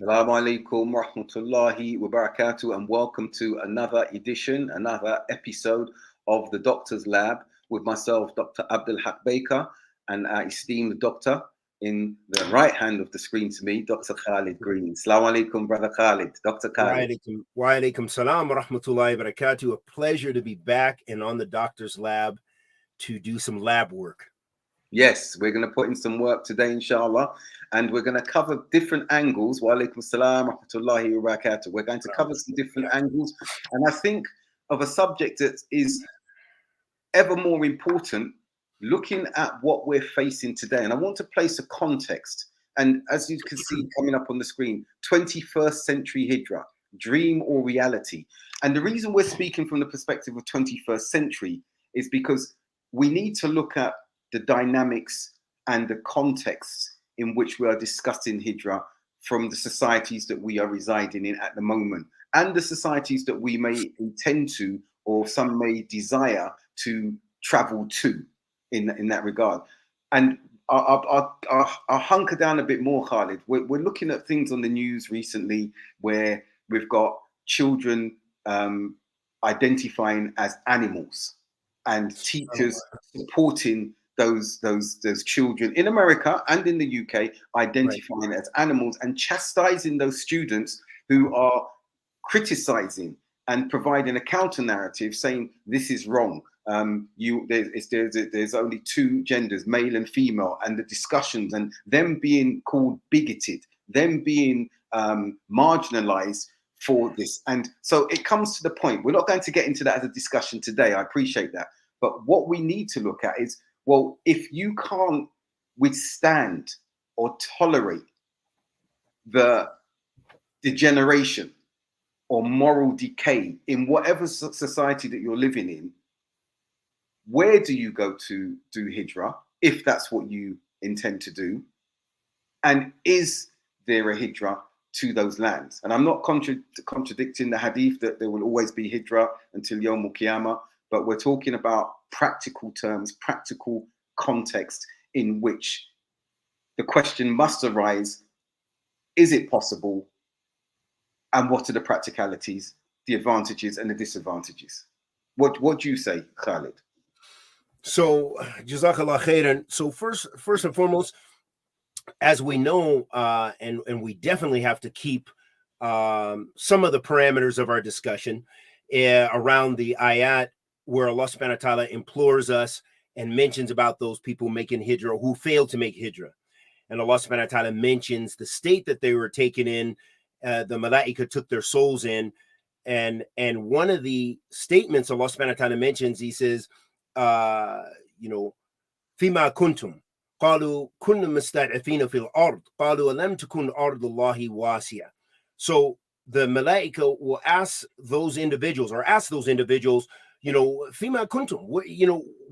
Assalamu alaikum wa rahmatullahi wa barakatuh, and welcome to another edition, another episode of the Doctor's Lab with myself, Dr. Abdul Baker, and our esteemed doctor in the right hand of the screen to me, Dr. Khalid Green. Assalamu alaikum, brother Khalid. Dr. Khalid. Wa alaikum salam wa rahmatullahi wa barakatuh. A pleasure to be back and on the Doctor's Lab to do some lab work. Yes, we're going to put in some work today, inshallah, and we're going to cover different angles. Wa alaikum salam, rahmatullahi wa barakatuh. We're going to cover some different angles, and I think of a subject that is ever more important, looking at what we're facing today. And I want to place a context. And as you can see coming up on the screen, 21st century Hijrah, dream or reality. And the reason we're speaking from the perspective of 21st century is because we need to look at the dynamics and the context in which we are discussing Hijrah from the societies that we are residing in at the moment, and the societies that we may intend to, or some may desire to travel to in that regard. And I'll hunker down a bit more, Khalid. We're looking at things on the news recently where we've got children identifying as animals and teachers supporting those children in America and in the UK identifying as animals and chastising those students who are criticizing and providing a counter narrative saying this is wrong. There's only two genders, male and female, and the discussions and them being called bigoted, them being marginalized for this. And so it comes to the point. We're not going to get into that as a discussion today. I appreciate that. But what we need to look at is, well, if you can't withstand or tolerate the degeneration or moral decay in whatever society that you're living in, where do you go to do Hijrah, if that's what you intend to do? And is there a Hijrah to those lands? And I'm not contradicting the hadith that there will always be Hijrah until Yawm al-Qiyamah, but we're talking about practical terms, practical context in which the question must arise, is it possible? And what are the practicalities, the advantages and the disadvantages? What do you say, Khalid? So, Jazakallah khairan. So first and foremost, as we know, and we definitely have to keep some of the parameters of our discussion around the ayat where Allah subhanahu wa ta'ala implores us and mentions about those people making Hijrah who failed to make Hijrah. And Allah subhanahu wa ta'ala mentions the state that they were taken in, the Malaika took their souls in. And one of the statements Allah subhanahu wa ta'ala mentions, he says, Fima kuntum qalu kunna mustad'afina fil ard qalu alam takun ardullahi wasi'a. So the Malaika will ask those individuals, Fima kuntum,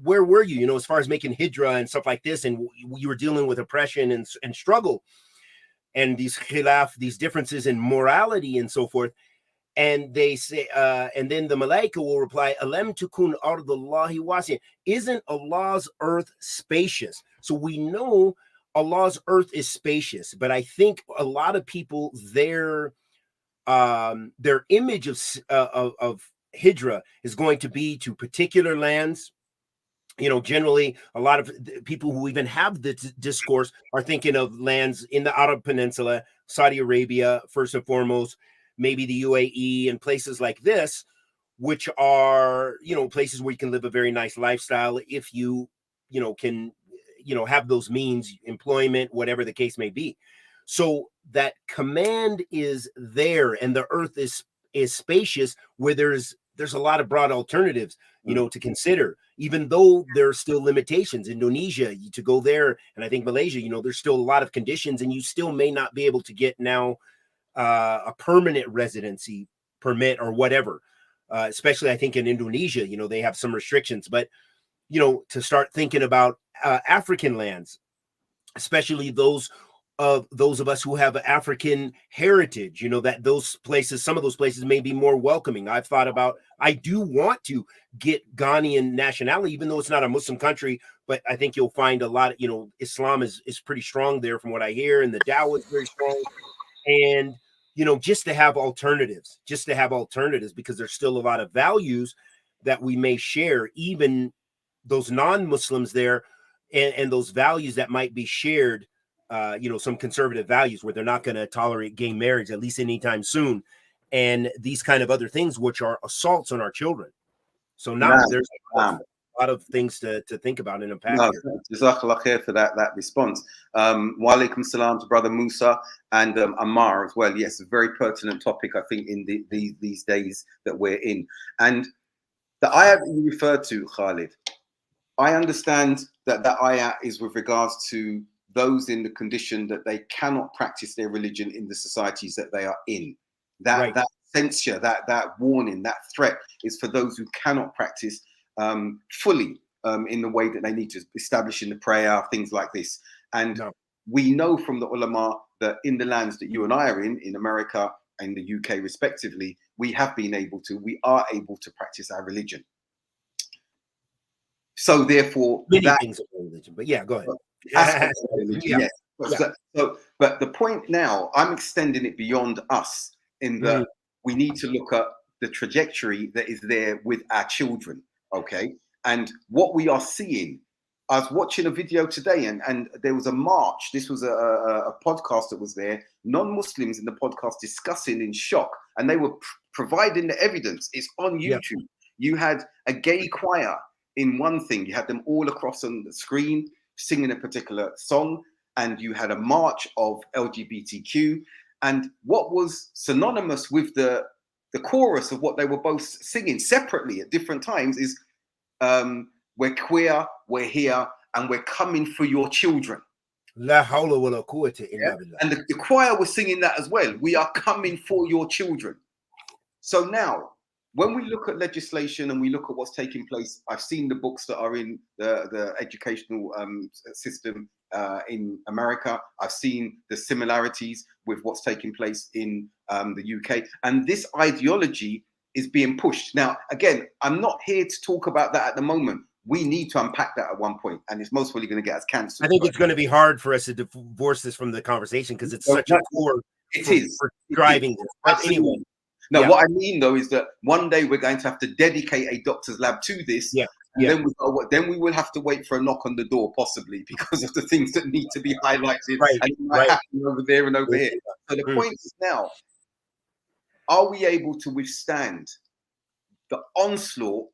where were you, as far as making Hijrah and stuff like this, and you were dealing with oppression and struggle and these khilaf, these differences in morality and so forth. And they say, and then the Malaika will reply, Alam tukun ardullahi wasi'a. Isn't Allah's earth spacious? So we know Allah's earth is spacious, but I think a lot of people, their image of Hijrah is going to be to particular lands. Generally, a lot of people who even have this discourse are thinking of lands in the Arab Peninsula, Saudi Arabia, first and foremost, maybe the UAE and places like this, which are, places where you can live a very nice lifestyle if you, can, have those means, employment, whatever the case may be. So that command is there, and the earth is spacious, where there's a lot of broad alternatives, to consider, even though there are still limitations. Indonesia, to go there, and I think Malaysia, there's still a lot of conditions, and you still may not be able to get now a permanent residency permit or whatever, especially I think in Indonesia, they have some restrictions. But, to start thinking about African lands, especially those of us who have African heritage, that some of those places may be more welcoming. I've thought about, I do want to get Ghanaian nationality, even though it's not a Muslim country, but I think you'll find a lot of, Islam is pretty strong there from what I hear, and the Dawah is very strong. And just to have alternatives, because there's still a lot of values that we may share, even those non-Muslims there, and those values that might be shared, some conservative values where they're not going to tolerate gay marriage, at least anytime soon, and these kind of other things, which are assaults on our children. So now there's a lot of things to think about and unpack here. Jazakallah khair for that response. Wa alaikum salam to brother Musa and Ammar as well. Yes, a very pertinent topic, I think, in these days that we're in. And the ayah that you referred to, Khalid, I understand that ayah is with regards to those in the condition that they cannot practice their religion in the societies that they are in. That censure, that warning, that threat is for those who cannot practice fully in the way that they need to, establishing the prayer, things like this. And we know from the ulama that in the lands that you and I are in America and the UK respectively, we are able to practice our religion. So therefore, many things of religion, but yeah, go ahead. Religion, yes. But the point now, I'm extending it beyond us in that we need to look at the trajectory that is there with our children, okay? And what we are seeing, I was watching a video today and there was a march. This was a podcast that was there, non-Muslims in the podcast discussing in shock, and they were providing the evidence. It's on YouTube. You had a gay choir in one thing, you had them all across on the screen singing a particular song, and you had a march of LGBTQ. And what was synonymous with the chorus of what they were both singing separately at different times is, we're queer, we're here, and we're coming for your children. La hawla wa la quwwata illa billah. And the choir was singing that as well. We are coming for your children. So now, when we look at legislation and we look at what's taking place, I've seen the books that are in the educational system in America. I've seen the similarities with what's taking place in the UK. And this ideology is being pushed. Now, again, I'm not here to talk about that at the moment. We need to unpack that at one point, and it's most probably going to get us cancelled. I think it's going to be hard for us to divorce this from the conversation because it's such a core for driving this. But anyway. No, what I mean though is that one day we're going to have to dedicate a doctor's lab to this. Then we will have to wait for a knock on the door, possibly, because of the things that need to be highlighted and might happen over there and over here. So the point is now, are we able to withstand the onslaught,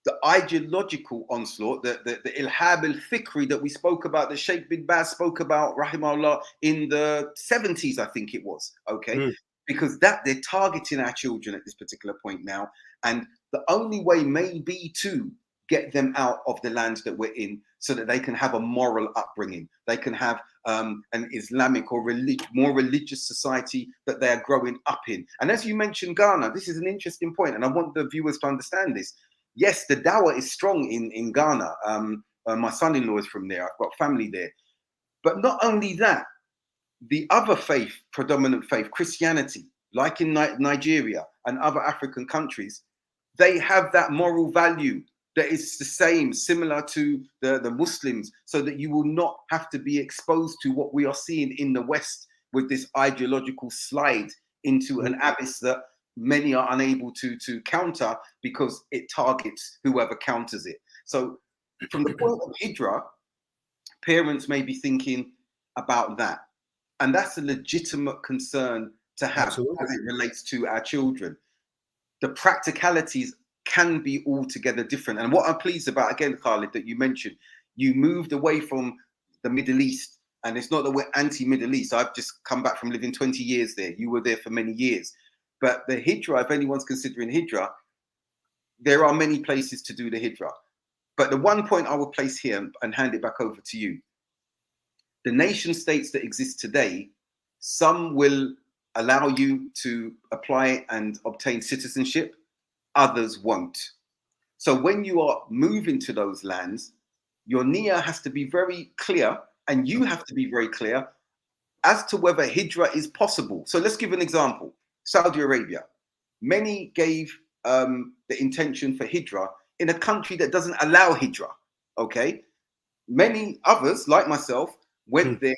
the ideological onslaught, the ilhab al-fikri that we spoke about, that Sheikh bin Baz spoke about, rahimahullah, in the 70s, I think it was, okay? Because they're targeting our children at this particular point now. And the only way may be to get them out of the lands that we're in so that they can have a moral upbringing. They can have an Islamic or more religious society that they are growing up in. And as you mentioned, Ghana, this is an interesting point, and I want the viewers to understand this. Yes, the dawah is strong in Ghana. My son-in-law is from there. I've got family there. But not only that, the other faith, predominant faith, Christianity, like in Nigeria and other African countries, they have that moral value that is the same, similar to the Muslims, so that you will not have to be exposed to what we are seeing in the West with this ideological slide into an abyss that many are unable to counter because it targets whoever counters it. So from the point of Hijrah, parents may be thinking about that. And that's a legitimate concern to have as it relates to our children. The practicalities can be altogether different. And what I'm pleased about, again, Khalid, that you mentioned, you moved away from the Middle East. And it's not that we're anti-Middle East. I've just come back from living 20 years there. You were there for many years. But the Hijrah, if anyone's considering Hijrah, there are many places to do the Hijrah. But the one point I will place here and hand it back over to you. The nation states that exist today, some will allow you to apply and obtain citizenship, others won't. So when you are moving to those lands, your niyyah has to be very clear, and you have to be very clear as to whether Hijrah is possible. So let's give an example. Saudi Arabia. Many gave the intention for Hijrah in a country that doesn't allow Hijrah, okay? Many others, like myself, went there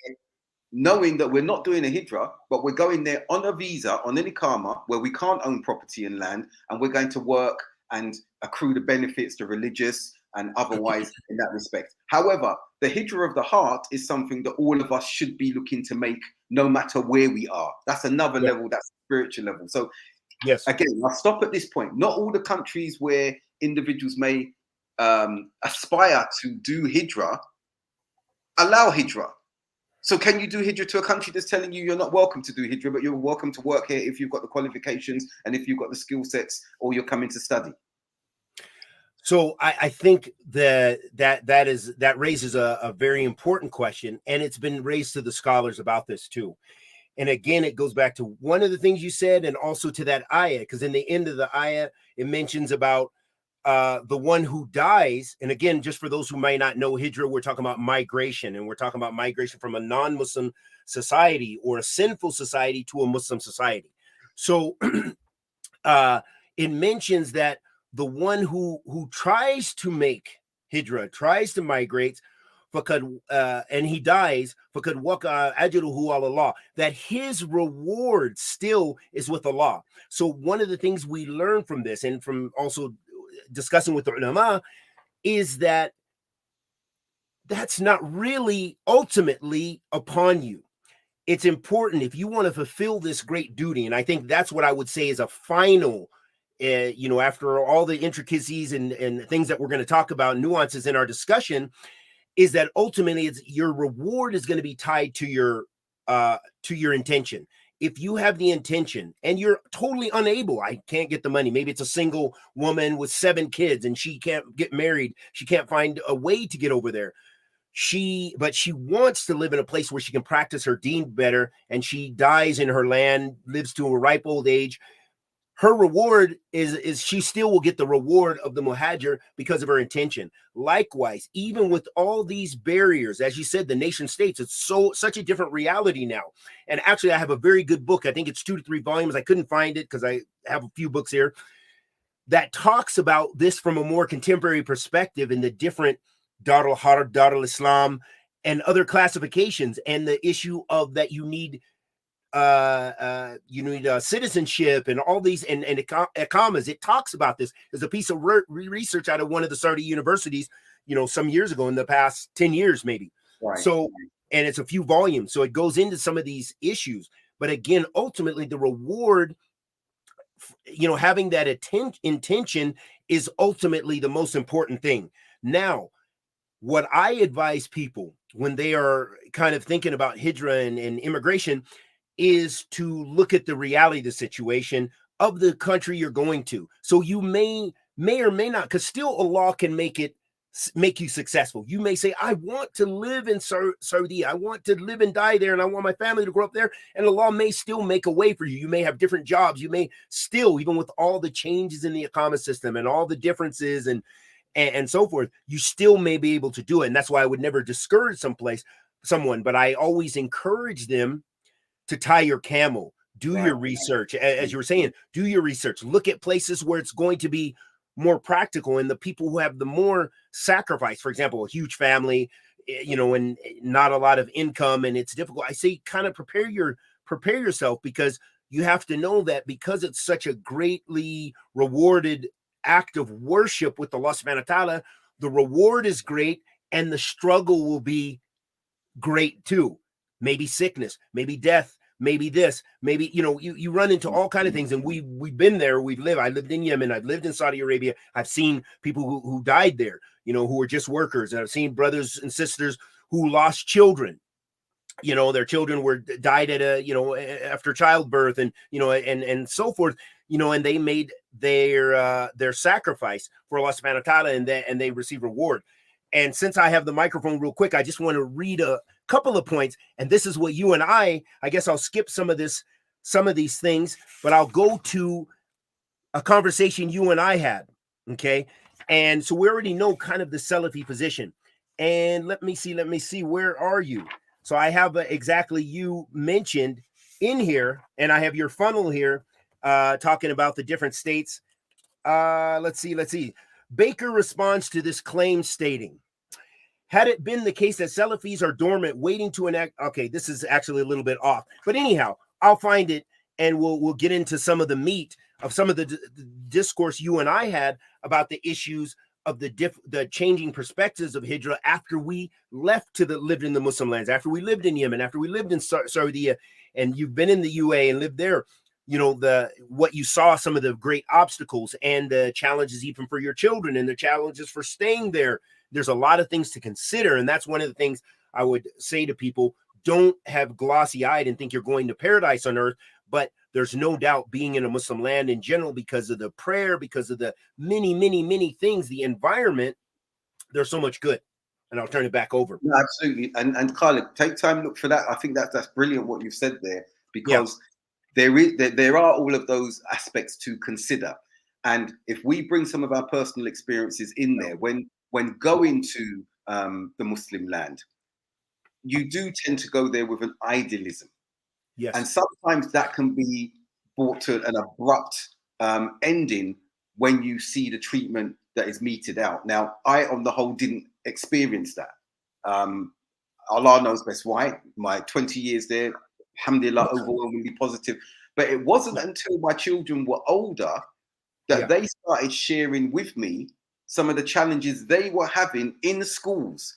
knowing that we're not doing a hijrah, but we're going there on a visa, on an iqama, where we can't own property and land, and we're going to work and accrue the benefits, the religious and otherwise in that respect. However, the hijrah of the heart is something that all of us should be looking to make no matter where we are. That's another level, that's a spiritual level. So yes, again, I'll stop at this point. Not all the countries where individuals may aspire to do hijrah allow hijrah. So can you do hijrah to a country that's telling you you're not welcome to do hijrah, but you're welcome to work here if you've got the qualifications and if you've got the skill sets, or you're coming to study? So I think that raises a very important question, and it's been raised to the scholars about this too. And again, it goes back to one of the things you said, and also to that ayah, because in the end of the ayah, it mentions about the one who dies. And again, just for those who might not know hijrah, we're talking about migration, and we're talking about migration from a non-Muslim society or a sinful society to a Muslim society. So it mentions that the one who tries to make hijrah, tries to migrate, and he dies, that his reward still is with Allah. So one of the things we learn from this, and from also discussing with the ulama, is that that's not really ultimately upon you. It's important if you want to fulfill this great duty, and I think that's what I would say is a final, after all the intricacies and things that we're going to talk about, nuances in our discussion, is that ultimately your reward is going to be tied to your intention. If you have the intention and you're totally unable, I can't get the money. Maybe it's a single woman with 7 kids and she can't get married. She can't find a way to get over there. But she wants to live in a place where she can practice her deen better, and she dies in her land, lives to a ripe old age. Her reward is she still will get the reward of the muhajir because of her intention. Likewise, even with all these barriers, as you said, the nation states, it's such a different reality now. And actually, I have a very good book. I think it's 2 to 3 volumes. I couldn't find it because I have a few books here that talks about this from a more contemporary perspective in the different Darul Harb, Darul Islam, and other classifications, and the issue of that you need citizenship and all these and iqamas. It talks about this. There's a piece of research out of one of the Saudi universities, some years ago, in the past 10 years maybe. Right. So, and it's a few volumes, so it goes into some of these issues. But again, ultimately the reward, having that intention is ultimately the most important thing. Now, what I advise people when they are kind of thinking about hijrah and immigration is to look at the reality of the situation of the country you're going to. So you may or may not, because still Allah can make you successful. You may say, I want to live in Saudi, I want to live and die there, and I want my family to grow up there, and Allah may still make a way for you. You may have different jobs. You may still, even with all the changes in the iqama system and all the differences and so forth, you still may be able to do it. And that's why I would never discourage someone, but I always encourage them to tie your camel, do your research. As you were saying, do your research, look at places where it's going to be more practical, and the people who have the more sacrifice, for example, a huge family, and not a lot of income, and it's difficult. I say kind of prepare yourself, because you have to know that because it's such a greatly rewarded act of worship with Allah subhanahu wa ta'ala, the reward is great and the struggle will be great too. Maybe sickness, maybe death, maybe this, maybe, you run into all kinds of things. And we've been there. I lived in Yemen. I've lived in Saudi Arabia. I've seen people who died there, who were just workers. And I've seen brothers and sisters who lost children. Their children died at after childbirth, and and so forth, and they made their sacrifice for Allah subhanahu wa ta'ala, and they receive reward. And since I have the microphone real quick, I just want to read a couple of points. And this is what you and I guess I'll skip some of these things, but I'll go to a conversation you and I had. Okay. And so we already know kind of the Salafi position. And let me see, where are you? So I have exactly you mentioned in here, and I have your funnel here talking about the different states. Let's see. Baker responds to this claim stating, had it been the case that Salafis are dormant, waiting to enact, okay, this is actually a little bit off. But anyhow, I'll find it, and we'll get into some of the meat of some of the discourse you and I had about the issues of the changing perspectives of Hijrah after we lived in the Muslim lands, after we lived in Yemen, after we lived in Saudi, and you've been in the UAE and lived there. You know, what you saw, some of the great obstacles and the challenges even for your children and the challenges for staying there. There's a lot of things to consider. And that's one of the things I would say to people: don't have glossy-eyed and think you're going to paradise on earth. But there's no doubt being in a Muslim land in general, because of the prayer, because of the many, many, many things, the environment, there's so much good. And I'll turn it back over. No, absolutely. And Khalid, take time, look for that. I think that's brilliant what you've said there, because there are all of those aspects to consider. And if we bring some of our personal experiences in there, when going to the Muslim land, you do tend to go there with an idealism. Yes. And sometimes that can be brought to an abrupt ending when you see the treatment that is meted out. Now, I, on the whole, didn't experience that. Allah knows best why. My 20 years there, alhamdulillah, overwhelmingly positive. But it wasn't until my children were older that they started sharing with me some of the challenges they were having in schools,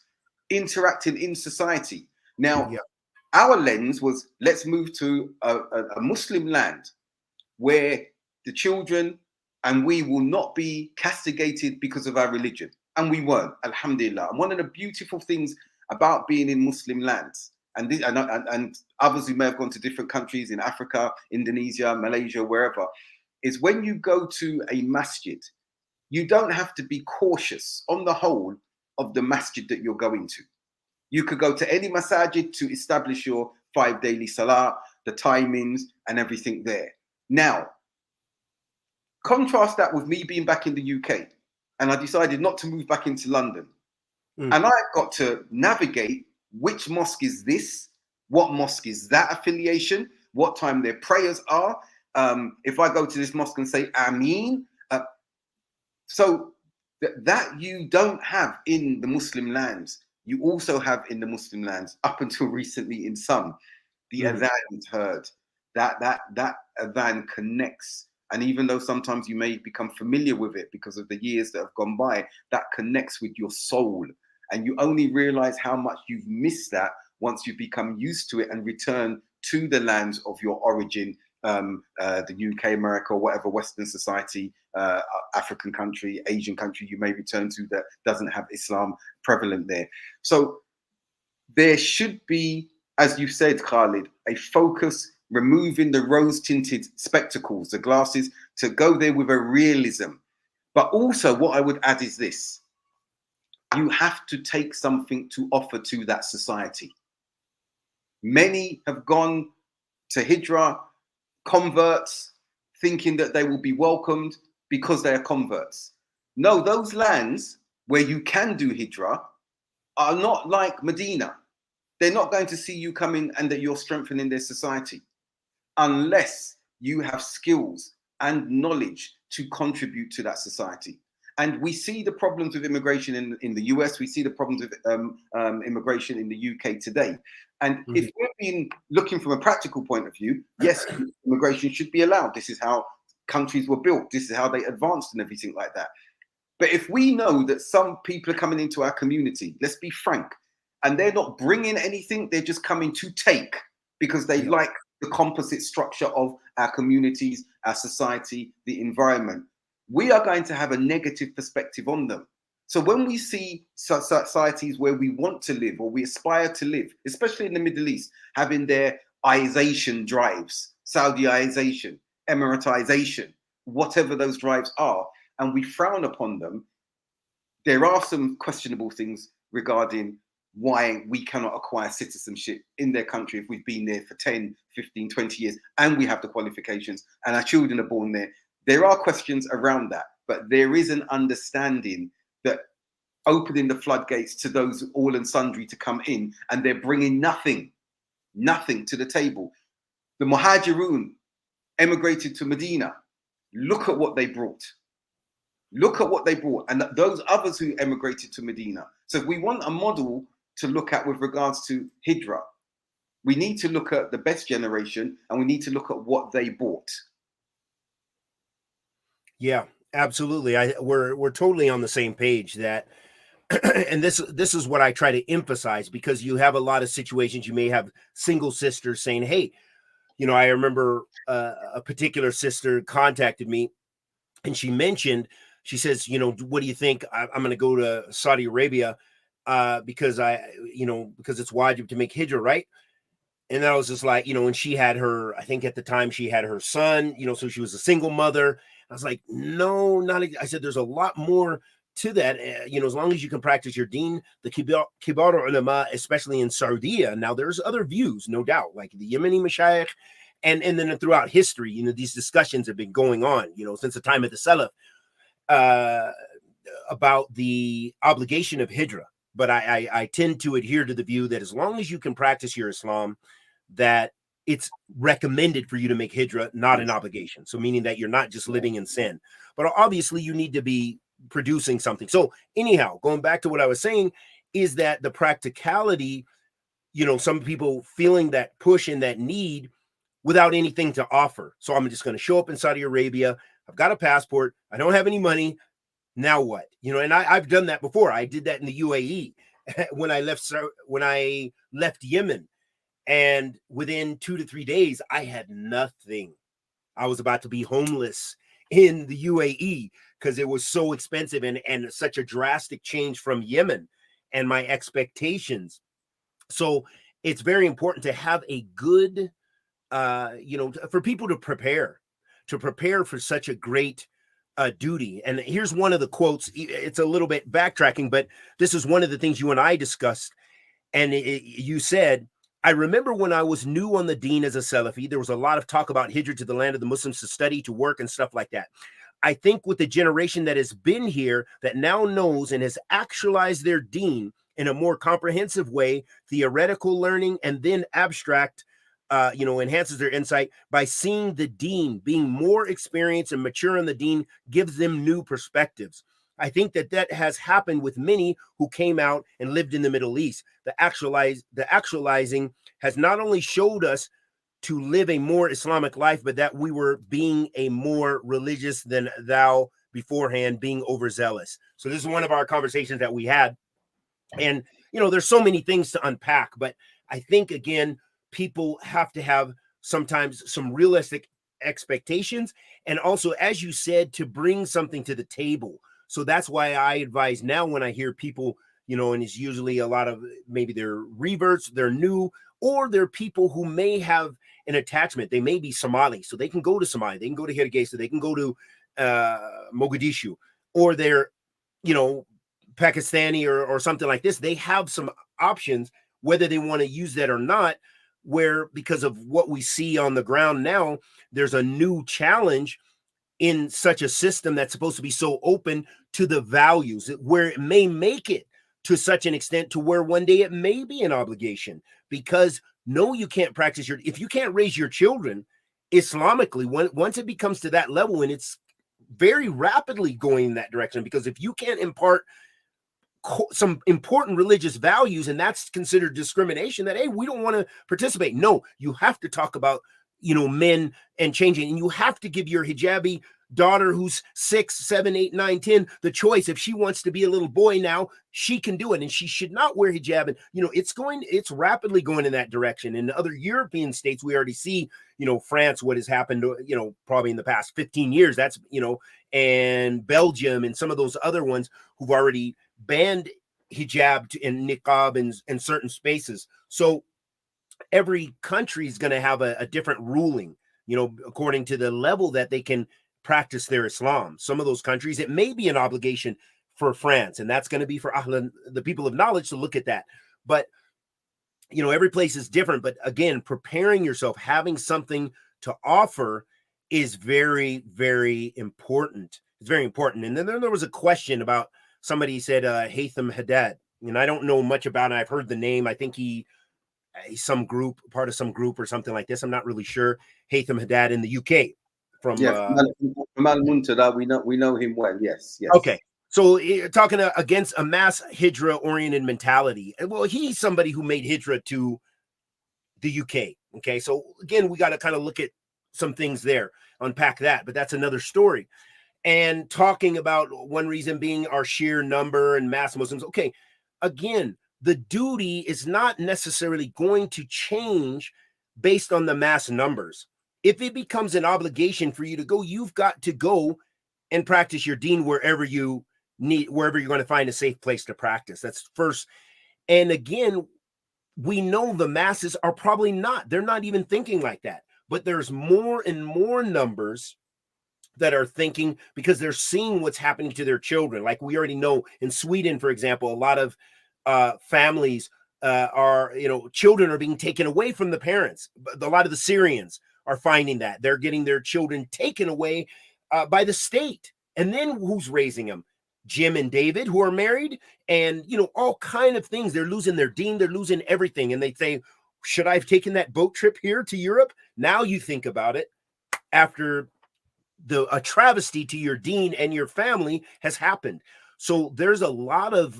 interacting in society. Now, our lens was, let's move to a Muslim land where the children and we will not be castigated because of our religion. And we weren't, alhamdulillah. And one of the beautiful things about being in Muslim lands, and others who may have gone to different countries in Africa, Indonesia, Malaysia, wherever, is when you go to a masjid, you don't have to be cautious on the whole of the masjid that you're going to. You could go to any masajid to establish your 5 daily salah, the timings and everything there. Now, contrast that with me being back in the UK, and I decided not to move back into London. And I've got to navigate which mosque is this, what mosque is that affiliation, what time their prayers are. If I go to this mosque and say Ameen, so that you don't have in the Muslim lands. You also have in the Muslim lands, up until recently in some, the adhan is heard. That adhan connects. And even though sometimes you may become familiar with it because of the years that have gone by, that connects with your soul. And you only realize how much you've missed that once you become used to it and return to the lands of your origin, the UK, America, or whatever Western society, African country, Asian country you may return to that doesn't have Islam prevalent there. So there should be, as you said, Khalid, a focus, removing the rose-tinted spectacles, the glasses, to go there with a realism. But also what I would add is this: you have to take something to offer to that society. Many have gone to Hijrah, converts, thinking that they will be welcomed because they are converts. No, those lands where you can do Hijrah are not like Medina. They're not going to see you coming and that you're strengthening their society unless you have skills and knowledge to contribute to that society. And we see the problems with immigration in the US. We see the problems with immigration in the UK today. And if we've been looking from a practical point of view, yes, immigration should be allowed. This is how countries were built. This is how they advanced and everything like that. But if we know that some people are coming into our community, let's be frank, and they're not bringing anything, they're just coming to take because they like the composite structure of our communities, our society, the environment, we are going to have a negative perspective on them. So when we see societies where we want to live or we aspire to live, especially in the Middle East, having their Ization drives, Saudiization, Emiratization, whatever those drives are, and we frown upon them, there are some questionable things regarding why we cannot acquire citizenship in their country if we've been there for 10, 15, 20 years and we have the qualifications and our children are born there. There are questions around that, but there is an understanding that opening the floodgates to those all and sundry to come in, and they're bringing nothing to the table. The Muhajirun emigrated to Medina. Look at what they brought. Look at what they brought, and those others who emigrated to Medina. So if we want a model to look at with regards to Hijrah, we need to look at the best generation, and we need to look at what they bought. Yeah, absolutely. We're totally on the same page that and this is what I try to emphasize, because you have a lot of situations. You may have single sisters saying, hey, I remember a particular sister contacted me, and she says, what do you think? I'm going to go to Saudi Arabia because because it's wajib to make hijrah, right? And I was just like, and she had I think at the time she had her son, so she was a single mother. I was like, no, I said, there's a lot more to that. As long as you can practice your deen, the kibar ulama, especially in Saudiya. Now there's other views, no doubt, like the Yemeni mashayikh, and then throughout history, these discussions have been going on, since the time of the Salaf, about the obligation of hijrah. But I tend to adhere to the view that as long as you can practice your Islam, that it's recommended for you to make hijrah, not an obligation. So meaning that you're not just living in sin, but obviously you need to be producing something. So anyhow, going back to what I was saying, is that the practicality, some people feeling that push and that need without anything to offer. So I'm just going to show up in Saudi Arabia. I've got a passport. I don't have any money. Now what? And I've done that before. I did that in the UAE when I left Yemen. And within 2 to 3 days, I had nothing. I was about to be homeless in the UAE because it was so expensive and such a drastic change from Yemen and my expectations. So it's very important to have a good, for people to prepare for such a great duty. And here's one of the quotes. It's a little bit backtracking, but this is one of the things you and I discussed. And you said, I remember when I was new on the deen as a Salafi, there was a lot of talk about hijrah to the land of the Muslims to study, to work, and stuff like that. I think with the generation that has been here, that now knows and has actualized their deen in a more comprehensive way, theoretical learning and then abstract, enhances their insight by seeing the deen, being more experienced and mature in the deen, gives them new perspectives. I think that has happened with many who came out and lived in the Middle East. The actualizing has not only showed us to live a more Islamic life, but that we were being a more religious than thou beforehand, being overzealous. So this is one of our conversations that we had. And, there's so many things to unpack, but I think, again, people have to have sometimes some realistic expectations. And also, as you said, to bring something to the table. So that's why I advise now when I hear people, and it's usually a lot of maybe they're reverts, they're new, or they're people who may have an attachment. They may be Somali, so they can go to Somalia, they can go to Hargeisa, they can go to Mogadishu, or they're, Pakistani or something like this. They have some options, whether they want to use that or not, where because of what we see on the ground now, there's a new challenge in such a system that's supposed to be so open to the values, where it may make it to such an extent to where one day it may be an obligation, because no, you can't practice if you can't raise your children Islamically, once it becomes to that level, and it's very rapidly going in that direction, because if you can't impart some important religious values, and that's considered discrimination, that, hey, we don't want to participate. No, you have to talk about, men and changing, and you have to give your hijabi daughter who's 6, 7, 8, 9, 10 the choice. If she wants to be a little boy now, she can do it, and she should not wear hijab. And it's rapidly going in that direction. In other European states, we already see, France, what has happened, probably in the past 15 years. That's, and Belgium and some of those other ones who've already banned hijab and niqab in certain spaces. So every country is going to have a different ruling, according to the level that they can practice their Islam. Some of those countries, it may be an obligation for France, and that's going to be for the people of knowledge to look at that. But, every place is different. But again, preparing yourself, having something to offer is very, very important. It's very important. And then there was a question about, somebody said Haytham Haddad, and I don't know much about it. I've heard the name. I think he's part of some group or something like this. I'm not really sure. Haytham Haddad in the UK, from Yeah, from Al Muntada, we know him well. Yes, yes. Okay. So talking against a mass Hijrah oriented mentality. Well, he's somebody who made Hijrah to the UK. Okay. So again, we got to kind of look at some things there, unpack that, but that's another story. And talking about one reason being our sheer number and mass Muslims. Okay. Again, the duty is not necessarily going to change based on the mass numbers. If it becomes an obligation for you to go, you've got to go and practice your deen wherever you're going to find a safe place to practice. That's first. And again, we know the masses are probably not, they're not even thinking like that, but there's more and more numbers that are thinking because they're seeing what's happening to their children. Like we already know in Sweden, for example, a lot of families children are being taken away from the parents. A lot of the Syrians are finding that they're getting their children taken away by the state. And then who's raising them? Jim and David, who are married, and all kind of things. They're losing their deen, they're losing everything. And they say, should I have taken that boat trip here to Europe? Now you think about it, after a travesty to your deen and your family has happened. So there's a lot of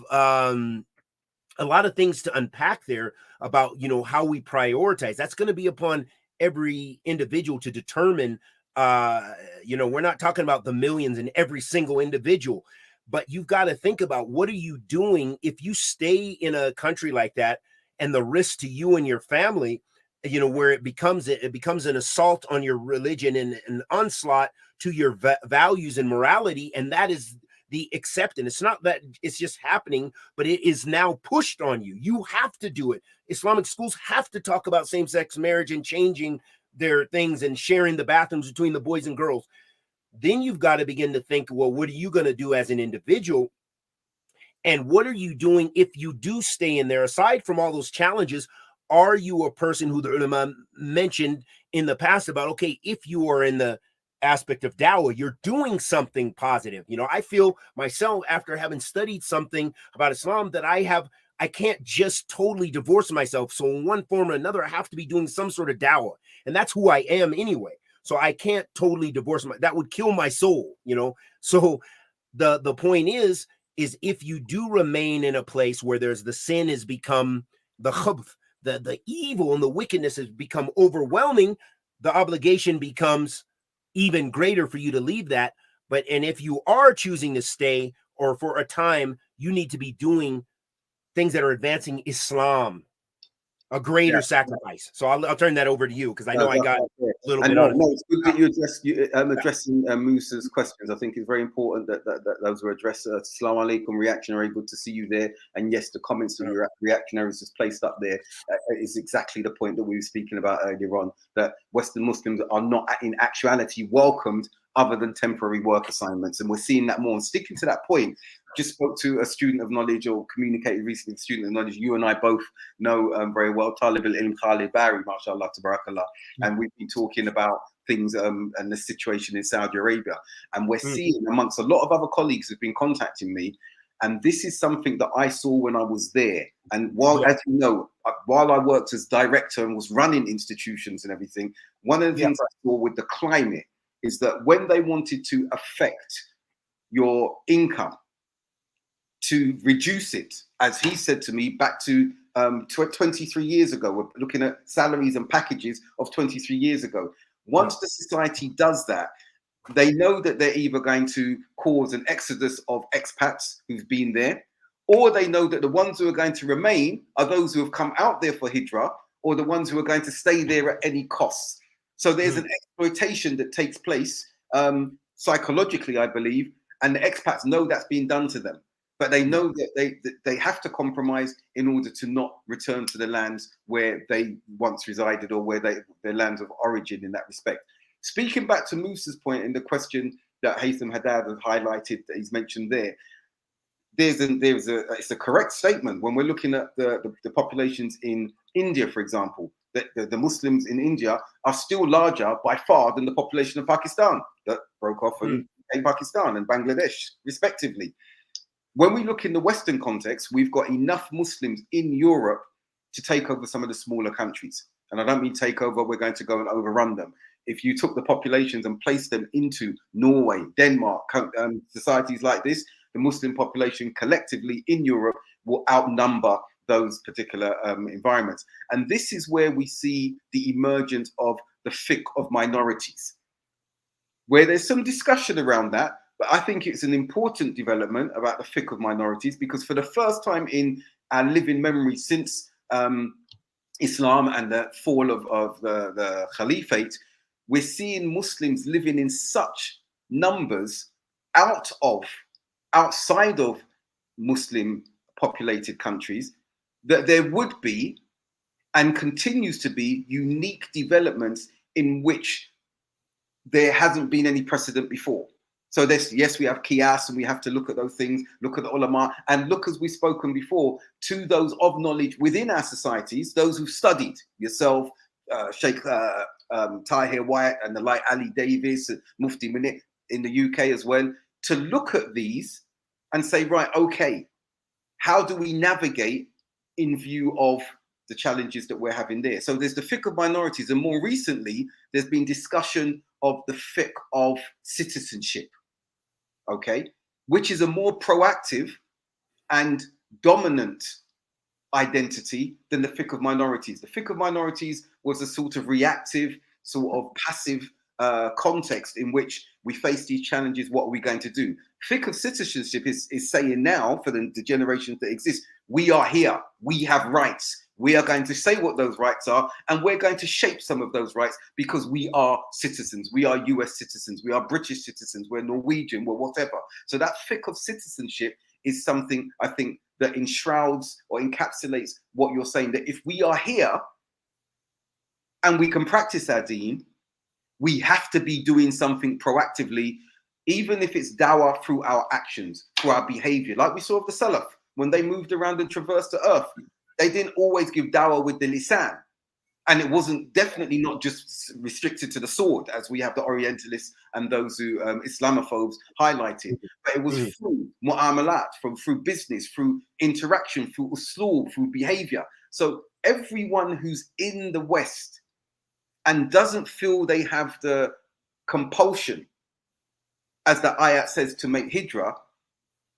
things to unpack there about how we prioritize. That's going to be upon every individual to determine. We're not talking about the millions in every single individual, but you've got to think about what are you doing if you stay in a country like that, and the risk to you and your family, where it becomes an assault on your religion and an onslaught to your values and morality. And that is the acceptance. It's not that it's just happening, but it is now pushed on you. You have to do it. Islamic schools have to talk about same-sex marriage and changing their things and sharing the bathrooms between the boys and girls. Then you've got to begin to think, well, what are you going to do as an individual? And what are you doing if you do stay in there? Aside from all those challenges, are you a person who the ulama mentioned in the past about, okay, if you are in the aspect of dawah, you're doing something positive. I feel myself, after having studied something about Islam, that I can't just totally divorce myself. So in one form or another, I have to be doing some sort of dawah. And that's who I am anyway. So I can't totally divorce that would kill my soul, So the point is if you do remain in a place where there's the sin has become the khabth, the evil and the wickedness has become overwhelming, the obligation becomes even greater for you to leave that. And if you are choosing to stay, or for a time, you need to be doing things that are advancing Islam, a greater sacrifice. So I'll turn that over to you, because I know I got a little bit on it. No, it's good that you addressing Musa's questions. I think it's very important that those were addressed. Assalamu alaikum, reactionary. Good to see you there. And yes, the comments of your reactionaries just placed up there is exactly the point that we were speaking about earlier on, that Western Muslims are not in actuality welcomed other than temporary work assignments. And we're seeing that more. And sticking to that point, just spoke to a student of knowledge, or communicated recently with a student of knowledge you and I both know very well, Talib al-Ilm Khalid Barry, mashallah, tabarakallah. And we've been talking about things and the situation in Saudi Arabia. And we're seeing amongst a lot of other colleagues who've been contacting me, and this is something that I saw when I was there. And as you know, while I worked as director and was running institutions and everything, one of the things I saw with the climate is that when they wanted to affect your income, to reduce it, as he said to me, back to 23 years ago, we're looking at salaries and packages of 23 years ago. Once the society does that, they know that they're either going to cause an exodus of expats who've been there, or they know that the ones who are going to remain are those who have come out there for Hijrah, or the ones who are going to stay there at any cost. So there's an exploitation that takes place psychologically, I believe, and the expats know that's being done to them. But they know that they have to compromise in order to not return to the lands where they once resided, or where their lands of origin in that respect. Speaking back to Musa's point in the question that Haytham Haddad has highlighted, that he's mentioned there, it's a correct statement. When we're looking at the populations in India, for example, the Muslims in India are still larger by far than the population of Pakistan that broke off in Pakistan and Bangladesh, respectively. When we look in the Western context, we've got enough Muslims in Europe to take over some of the smaller countries. And I don't mean take over, we're going to go and overrun them. if you took the populations and placed them into Norway, Denmark, societies like this, the Muslim population collectively in Europe will outnumber those particular environments. And this is where we see the emergence of the fiqh of minorities, where there's some discussion around that. But I think it's an important development about the fiqh of minorities, because for the first time in our living memory since Islam and the fall of the Caliphate, we're seeing Muslims living in such numbers outside of Muslim populated countries that there would be and continues to be unique developments in which there hasn't been any precedent before. So there's, yes, we have qiyas and we have to look at those things, look at the ulama, and look, as we've spoken before, to those of knowledge within our societies, those who've studied, yourself, Sheikh Tahir White and the like, Ali Davis, Mufti Munir in the UK as well, to look at these and say, right, okay, how do we navigate in view of the challenges that we're having there? So there's the fiqh of minorities, and more recently, there's been discussion of the fiqh of citizenship, okay, which is a more proactive and dominant identity than the fiqh of minorities. The fiqh of minorities was a sort of reactive, sort of passive context in which we face these challenges. What are we going to do? Fiqh of citizenship is saying now, for the generations that exist, we are here, we have rights. We are going to say what those rights are, and we're going to shape some of those rights because we are citizens. We are US citizens. We are British citizens. We're Norwegian. We're whatever. So that fiqh of citizenship is something, I think, that enshrouds or encapsulates what you're saying, that if we are here and we can practice our deen, we have to be doing something proactively, even if it's dawah through our actions, through our behavior. Like we saw of the Salaf, when they moved around and traversed the earth, they didn't always give dawah with the lisan. And it wasn't definitely not just restricted to the sword, as we have the Orientalists and those who Islamophobes highlighted, but it was through mu'amalat, through business, through interaction, through usloob, through behavior. So everyone who's in the West and doesn't feel they have the compulsion, as the ayat says, to make hijrah,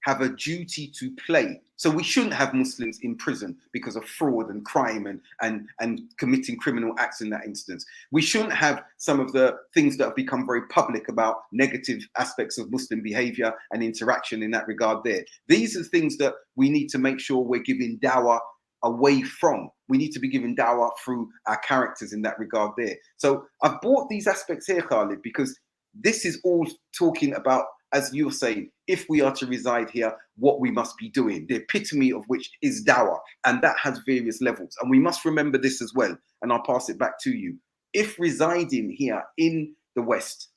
have a duty to play. So we shouldn't have Muslims in prison because of fraud and crime and committing criminal acts in that instance. We shouldn't have some of the things that have become very public about negative aspects of Muslim behavior and interaction in that regard there. These are things that we need to make sure we're giving dawah away from. We need to be giving dawah through our characters in that regard there. So I've brought these aspects here, Khalid, because this is all talking about, as you're saying, if we are to reside here, what we must be doing, the epitome of which is dawah, and that has various levels. And we must remember this as well, and I'll pass it back to you. If residing here in the West,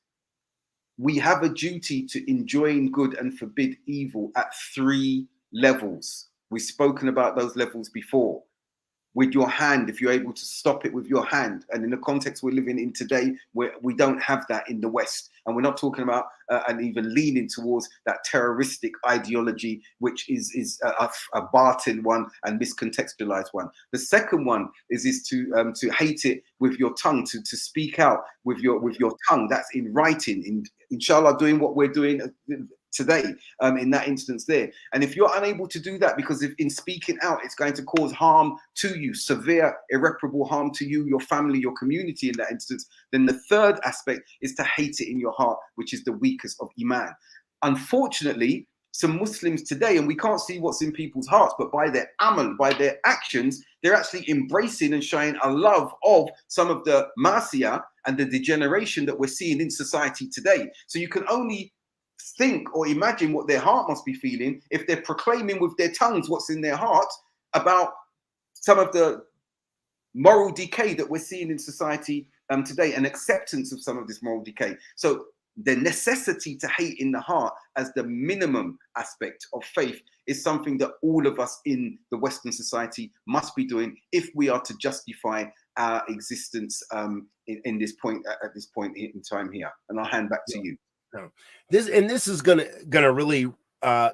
we have a duty to enjoin good and forbid evil at 3 levels. We've spoken about those levels before. With your hand, if you're able to stop it with your hand. And in the context we're living in today, where we don't have that in the West. And we're not talking about and even leaning towards that terroristic ideology, which is a batil one and miscontextualized one. The second one is to hate it with your tongue, to speak out with your tongue. That's in writing, in inshallah doing what we're doing today in that instance there. And if you're unable to do that because if in speaking out it's going to cause harm to you, severe irreparable harm to you, your family, your community in that instance, then the third aspect is to hate it in your heart, which is the weakest of iman. Unfortunately, some Muslims today, and we can't see what's in people's hearts, but by their amal, by their actions, they're actually embracing and showing a love of some of the masiyah and the degeneration that we're seeing in society today. So you can only think or imagine what their heart must be feeling if they're proclaiming with their tongues what's in their heart about some of the moral decay that we're seeing in society today, and acceptance of some of this moral decay. So the necessity to hate in the heart as the minimum aspect of faith is something that all of us in the Western society must be doing if we are to justify our existence in this point at this point in time here. And I'll hand back to you. No. This is gonna really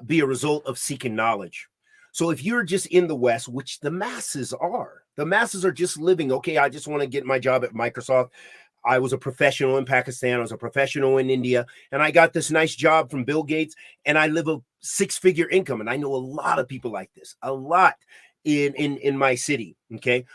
be a result of seeking knowledge. So if you're just in the West, which the masses are just living, okay, I just want to get my job at Microsoft. I was a professional in Pakistan. I was a professional in India. And I got this nice job from Bill Gates. And I live a 6-figure income. And I know a lot of people like this, a lot in my city. Okay.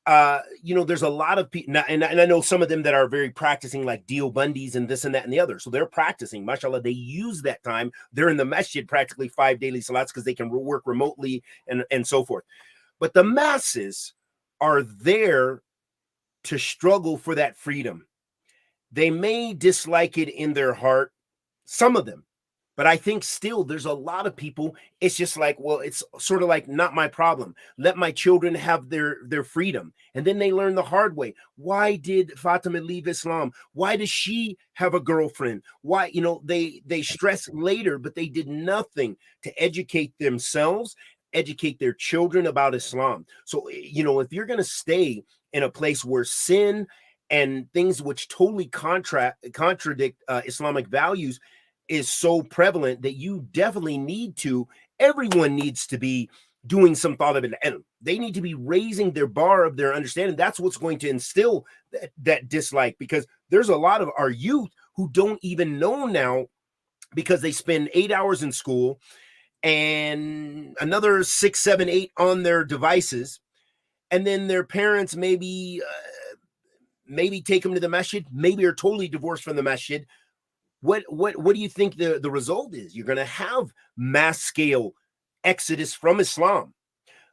There's a lot of people, and I know some of them that are very practicing, like Dio Bundys and this and that and the other. So they're practicing, mashallah. They use that time. They're in the masjid practically 5 daily salats because they can work remotely and so forth. But the masses are there to struggle for that freedom. They may dislike it in their heart, some of them, but I think still there's a lot of people. It's just like, well, it's sort of like, not my problem. Let my children have their freedom. And then they learn the hard way. Why did Fatima leave Islam? Why does she have a girlfriend? Why, they stress later, but they did nothing to educate themselves, educate their children about Islam. So, if you're going to stay in a place where sin and things which totally contradict Islamic values is so prevalent, that you definitely everyone needs to be doing some thought of it. And they need to be raising their bar of their understanding. That's what's going to instill that dislike, because there's a lot of our youth who don't even know now, because they spend 8 hours in school and another 6, 7, 8 on their devices. And then their parents maybe take them to the masjid, maybe are totally divorced from the masjid. What do you think the result is? You're going to have mass scale exodus from Islam,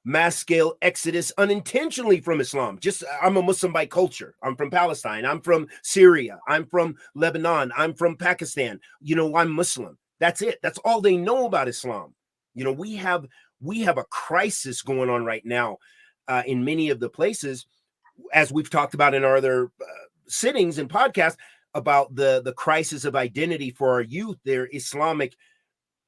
mass scale exodus unintentionally from Islam. Just, I'm a Muslim by culture. I'm from Palestine. I'm from Syria. I'm from Lebanon. I'm from Pakistan. I'm Muslim. That's it. That's all they know about Islam. We have a crisis going on right now in many of the places, as we've talked about in our other sittings and podcasts, about the crisis of identity for our youth, their Islamic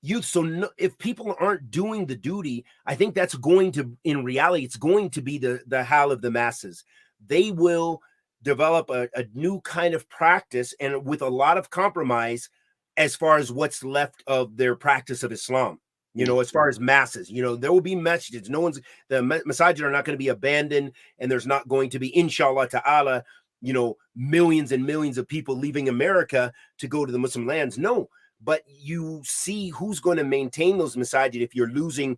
youth. So if people aren't doing the duty, I think that's going to, in reality, it's going to be the hal of the masses. They will develop a new kind of practice, and with a lot of compromise as far as what's left of their practice of Islam. As far as masses, there will be masjids. The masajid are not going to be abandoned, and there's not going to be, inshallah ta'ala, millions and millions of people leaving America to go to the Muslim lands. No, but you see who's going to maintain those masajid if you're losing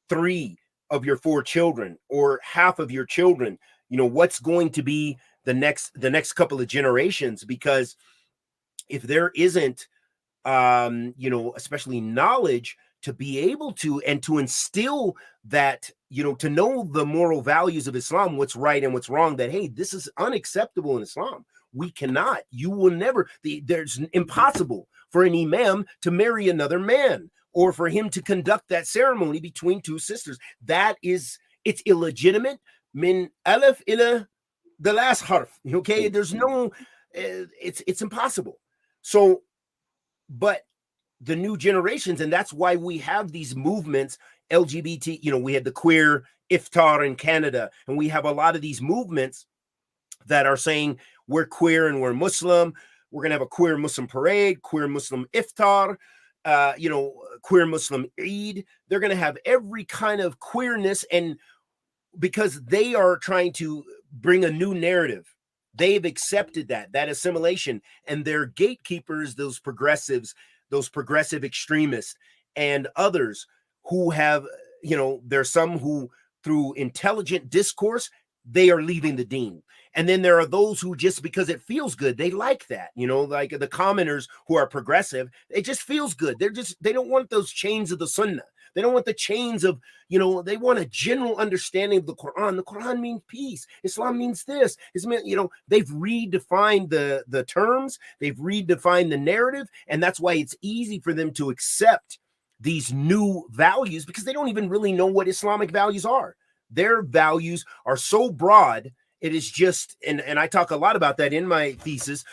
3 of your 4 children or half of your children. What's going to be the next couple of generations? Because if there isn't, especially knowledge to be able to, and to instill that, to know the moral values of Islam, what's right and what's wrong, that, hey, this is unacceptable in Islam. We cannot, you will never, there's impossible for an imam to marry another man, or for him to conduct that ceremony between 2 sisters. It's illegitimate, min alif ila the last harf. Okay. There's no, it's impossible. So, but the new generations, and that's why we have these movements, LGBT, we had the queer iftar in Canada, and we have a lot of these movements that are saying we're queer and we're Muslim. We're going to have a queer Muslim parade, queer Muslim iftar, queer Muslim Eid. They're going to have every kind of queerness, and because they are trying to bring a new narrative. They've accepted that assimilation, and their gatekeepers, those progressives, those progressive extremists, and others who have, there's some who, through intelligent discourse, they are leaving the deen. And then there are those who, just because it feels good, they like that, like the commoners who are progressive, it just feels good. They don't want those chains of the sunnah. They don't want the chains of, they want a general understanding of the Quran. The Quran means peace. Islam means this. They've redefined the terms. They've redefined the narrative. And that's why it's easy for them to accept these new values, because they don't even really know what Islamic values are. Their values are so broad. It is just, and I talk a lot about that in my thesis,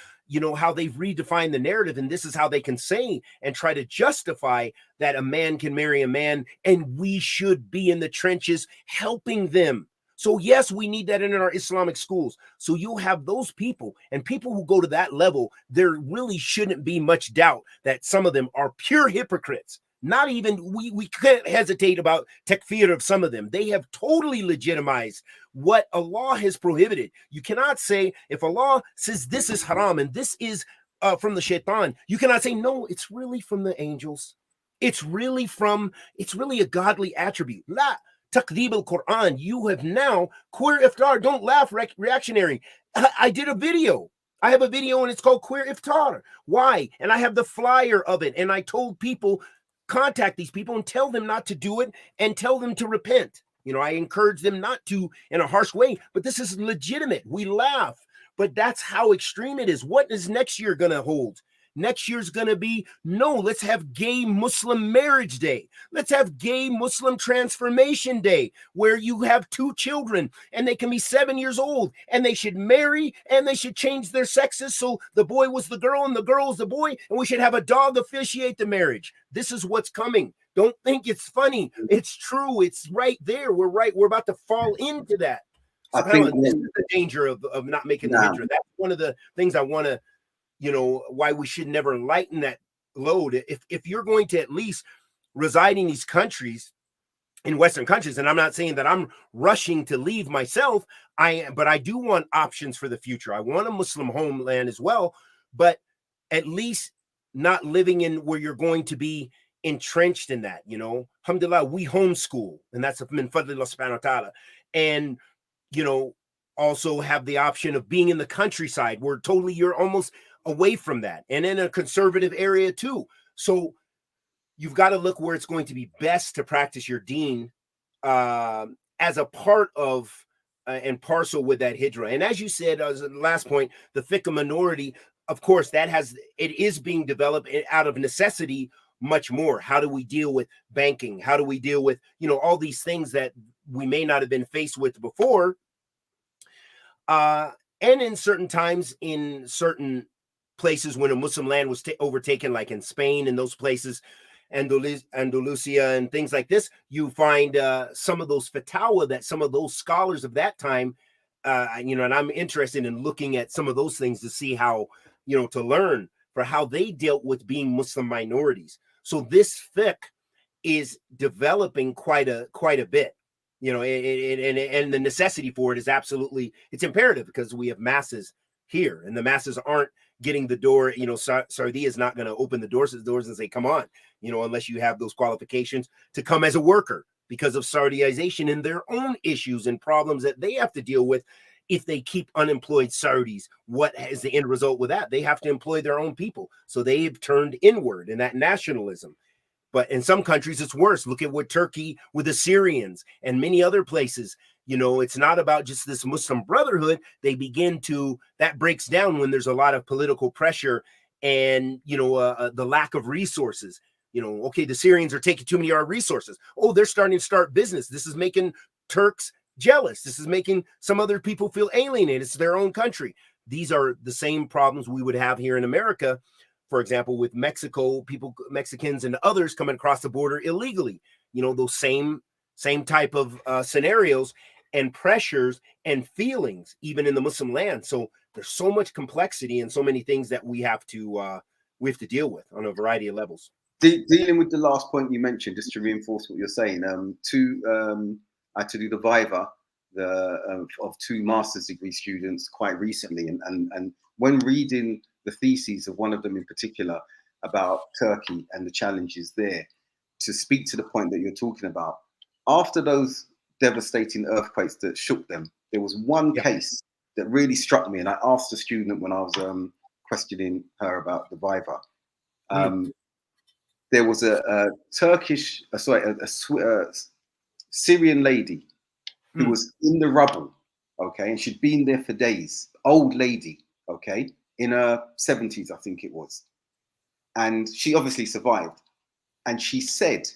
how they've redefined the narrative, and this is how they can say and try to justify that a man can marry a man, and we should be in the trenches helping them. So yes, we need that in our Islamic schools. So you'll have those people, and people who go to that level, there really shouldn't be much doubt that some of them are pure hypocrites. Not even, we can't hesitate about takfir of some of them. They have totally legitimized what Allah has prohibited. You cannot say, if Allah says this is haram and this is from the shaitan, you cannot say, no, it's really from the angels. It's really a godly attribute. La takdib al-Quran. You have now, queer iftar, don't laugh, reactionary. I did a video. I have a video and it's called Queer Iftar. Why? And I have the flyer of it. And I told people, contact these people and tell them not to do it and tell them to repent. You know, I encourage them not to in a harsh way, but this is legitimate. We laugh, but that's how extreme it is. What is next year going to hold? Next year's going to be, no, let's have gay Muslim marriage day. Let's have gay Muslim transformation day, where you have 2 children and they can be 7 years old and they should marry and they should change their sexes. So the boy was the girl and the girl was the boy, and we should have a dog officiate the marriage. This is what's coming. Don't think it's funny. It's true. It's right there. We're right. We're about to fall into that. So I think this is the danger of not making the hijrah. That's one of the things I want to, you know, why we should never lighten that load. If you're going to at least reside in these countries, in Western countries, and I'm not saying that I'm rushing to leave myself, but I do want options for the future. I want a Muslim homeland as well, but at least not living in where you're going to be entrenched in that, you know. Alhamdulillah, we homeschool, and that's min fadlillah subhanahu wa ta'ala. And, you know, also have the option of being in the countryside where totally you're almost away from that, and in a conservative area too. So you've got to look where it's going to be best to practice your deen as a part of and parcel with that hijrah. And as you said, as the last point, the fiqh minority, of course, it is being developed out of necessity much more. How do we deal with banking? How do we deal with, you know, all these things that we may not have been faced with before? And in certain times, in certain places, when a Muslim land was overtaken, like in Spain and those places, Andalusia and things like this, you find some of those fatwa that some of those scholars of that time, you know, and I'm interested in looking at some of those things to see how, you know, to learn for how they dealt with being Muslim minorities. So this fiqh is developing quite a bit, you know, and the necessity for it is absolutely, it's imperative, because we have masses here and the masses aren't getting the door. You know, Saudi is not going to open the doors and say, come on, you know, unless you have those qualifications to come as a worker, because of Saudiization and their own issues and problems that they have to deal with. If they keep unemployed Saudis, what is the end result with that? They have to employ their own people. So they've turned inward in that nationalism. But in some countries, it's worse. Look at what Turkey with the Syrians and many other places. You know, it's not about just this Muslim brotherhood. They begin to, that breaks down when there's a lot of political pressure and, you know, the lack of resources. You know, okay, the Syrians are taking too many of our resources. Oh, they're starting to start business. This is making Turks jealous. This is making some other people feel alienated. It's their own country. These are the same problems we would have here in America, for example, with Mexico, Mexicans and others coming across the border illegally. You know, those same type of scenarios and pressures and feelings, even in the Muslim land. So there's so much complexity and so many things that we have to deal with on a variety of levels. Dealing with the last point you mentioned, just to reinforce what you're saying, I had to do the viva of 2 master's degree students quite recently, and when reading the theses of one of them in particular about Turkey and the challenges there, to speak to the point that you're talking about, after those devastating earthquakes that shook them, there was one case that really struck me, and I asked the student when I was questioning her about the viva. There was a Syrian lady who was in the rubble, okay, and she'd been there for days. Old lady, okay, in her 70s, I think it was, and she obviously survived. And she said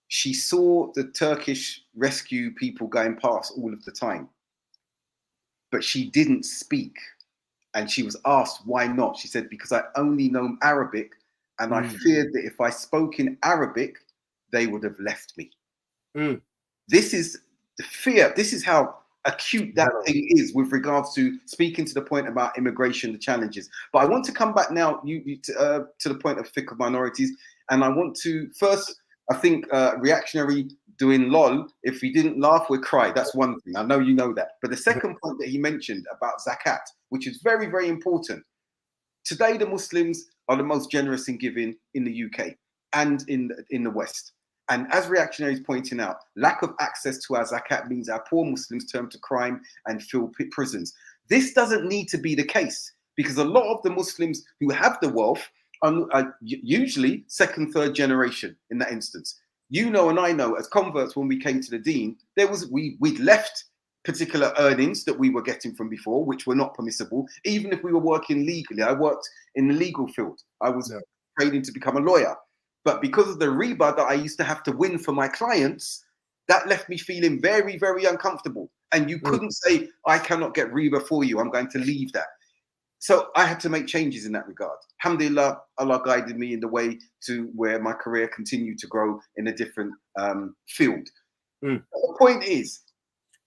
she saw the Turkish rescue people going past all of the time, but she didn't speak. And she was asked why not. She said, because I only know Arabic, and I feared that if I spoke in Arabic, they would have left me. This is the fear. This is how, acute that thing is with regards to speaking to the point about immigration, the challenges. But I want to come back now to the point of fiqh of minorities. And I want to first, I think reactionary doing lol, if we didn't laugh, we'd cry. That's one thing. I know you know that. But the second point that he mentioned about zakat, which is very, very important. Today, the Muslims are the most generous in giving in the UK and in the West. And as reactionaries pointing out, lack of access to our zakat means our poor Muslims turn to crime and fill prisons. This doesn't need to be the case, because a lot of the Muslims who have the wealth are usually second, third generation in that instance. You know, and I know, as converts, when we came to the deen, we'd left particular earnings that we were getting from before, which were not permissible, even if we were working legally. I worked in the legal field. I was training to become a lawyer. But because of the riba that I used to have to win for my clients, that left me feeling very, very uncomfortable. And you couldn't say, I cannot get riba for you. I'm going to leave that. So I had to make changes in that regard. Alhamdulillah, Allah guided me in the way to where my career continued to grow in a different field. The point is,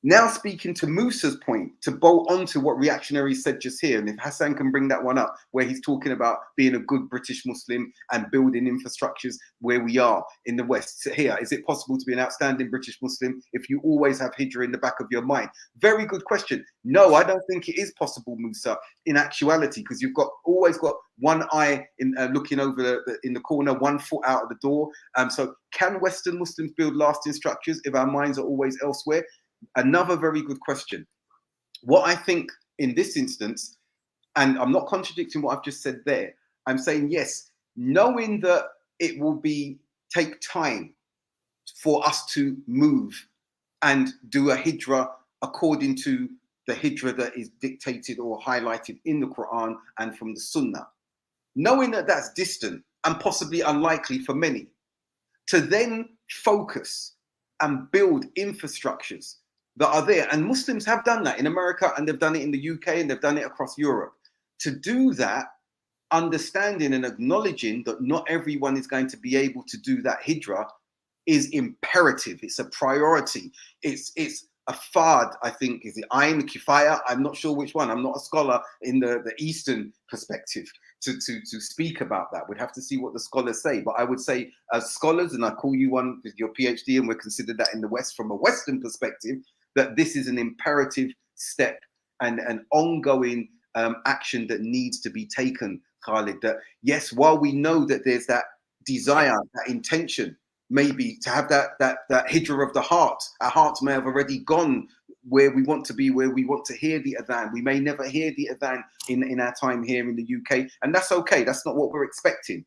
now speaking to Musa's point, to bolt onto what reactionaries said just here, and if Hassan can bring that one up, where he's talking about being a good British Muslim and building infrastructures where we are in the West. So here, is it possible to be an outstanding British Muslim if you always have Hijrah in the back of your mind? Very good question. No, I don't think it is possible, Musa, in actuality, because you've always got one eye in looking over in the corner, 1 foot out of the door. So can Western Muslims build lasting structures if our minds are always elsewhere? Another very good question. What I think in this instance, and I'm not contradicting what I've just said there, I'm saying yes, knowing that it will take time for us to move and do a hijrah according to the hijrah that is dictated or highlighted in the Quran and from the Sunnah. Knowing that that's distant and possibly unlikely for many, to then focus and build infrastructures that are there. And Muslims have done that in America, and they've done it in the UK, and they've done it across Europe. To do that, understanding and acknowledging that not everyone is going to be able to do that hijrah is imperative. It's a priority. It's a fard, I think. Is it Ayn Kifaya? I'm not sure which one. I'm not a scholar in the Eastern perspective to speak about that. We'd have to see what the scholars say. But I would say, as scholars, and I call you one with your PhD, and we're considered that in the West from a Western perspective, that this is an imperative step and an ongoing action that needs to be taken, Khalid. That yes, while we know that there's that desire, that intention, maybe to have that hijrah of the heart, our hearts may have already gone where we want to be, where we want to hear the adhan. We may never hear the adhan in our time here in the UK, and that's okay. That's not what we're expecting.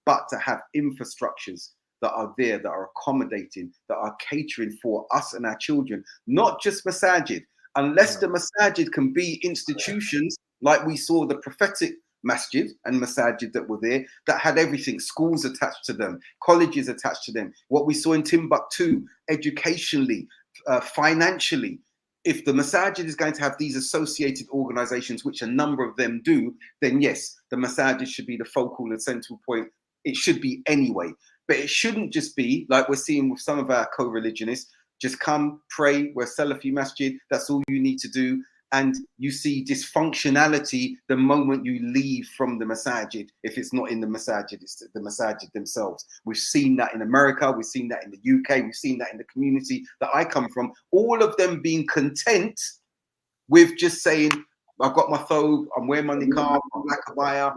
But to have infrastructures that are there, that are accommodating, that are catering for us and our children, not just masajid. Unless the masajid can be institutions like we saw the prophetic masjid and masajid that were there, that had everything, schools attached to them, colleges attached to them. What we saw in Timbuktu, educationally, financially. If the masajid is going to have these associated organizations, which a number of them do, then yes, the masajid should be the focal and central point. It should be anyway. But it shouldn't just be like we're seeing with some of our co-religionists, just come, pray, we're Salafi masjid, that's all you need to do. And you see dysfunctionality the moment you leave from the masajid. If it's not in the masajid, it's the masajid themselves. We've seen that in America, we've seen that in the UK, we've seen that in the community that I come from. All of them being content with just saying, I've got my thobe, I'm wearing my niqab, I'm black abaya,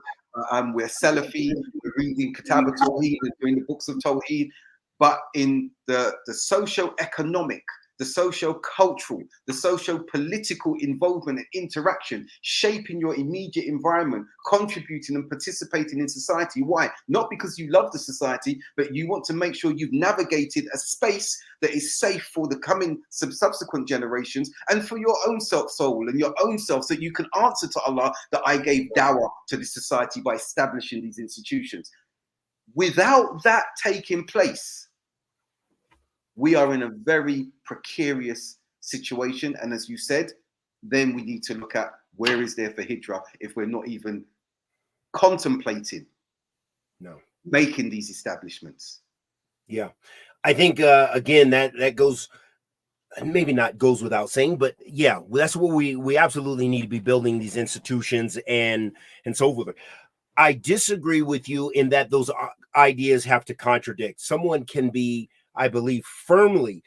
we're Salafi, we're reading Kitab al-Tawheed, we're doing the books of Tawheed. But in the socio-economic, the socio-cultural, the socio-political involvement and interaction, shaping your immediate environment, contributing and participating in society. Why? Not because you love the society, but you want to make sure you've navigated a space that is safe for the coming subsequent generations and for your own soul and your own self, so you can answer to Allah that I gave dawah to this society by establishing these institutions. Without that taking place, we are in a very precarious situation. And as you said, then we need to look at where is there for hijrah if we're not even contemplating making these establishments. Yeah. I think, again, that goes maybe not goes without saying, but yeah, that's what we absolutely need to be building these institutions and so forth. I disagree with you in that those ideas have to contradict. Someone can be, I believe, firmly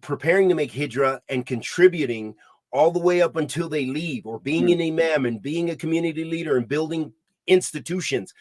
preparing to make hijrah and contributing all the way up until they leave, or being an imam and being a community leader and building institutions.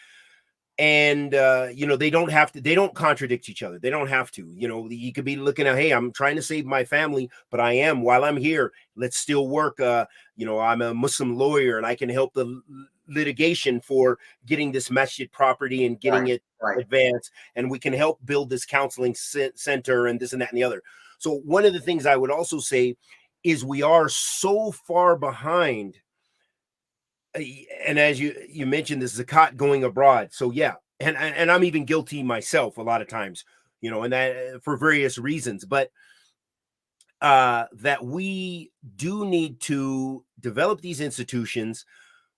And they don't contradict each other. They don't have to. You could be looking at, hey, I'm trying to save my family, but while I'm here, let's still work. I'm a Muslim lawyer and I can help the litigation for getting this masjid property and getting it advanced, and we can help build this counseling center and this and that and the other. So one of the things I would also say is we are so far behind. And as you mentioned, this zakat going abroad. So yeah, and I'm even guilty myself a lot of times, and that for various reasons. But that we do need to develop these institutions.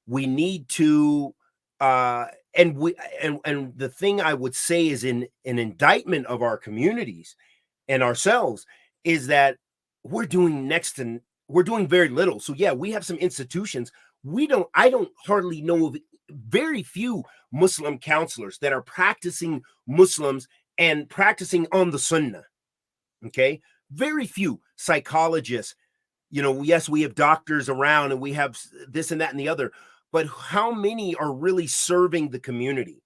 We need to, and the thing I would say is in an indictment of our communities and ourselves is that we're doing very little. So yeah, we have some institutions. I don't hardly know of very few Muslim counselors that are practicing Muslims and practicing on the Sunnah. Okay. Very few psychologists. Yes, we have doctors around and we have this and that and the other, but how many are really serving the community?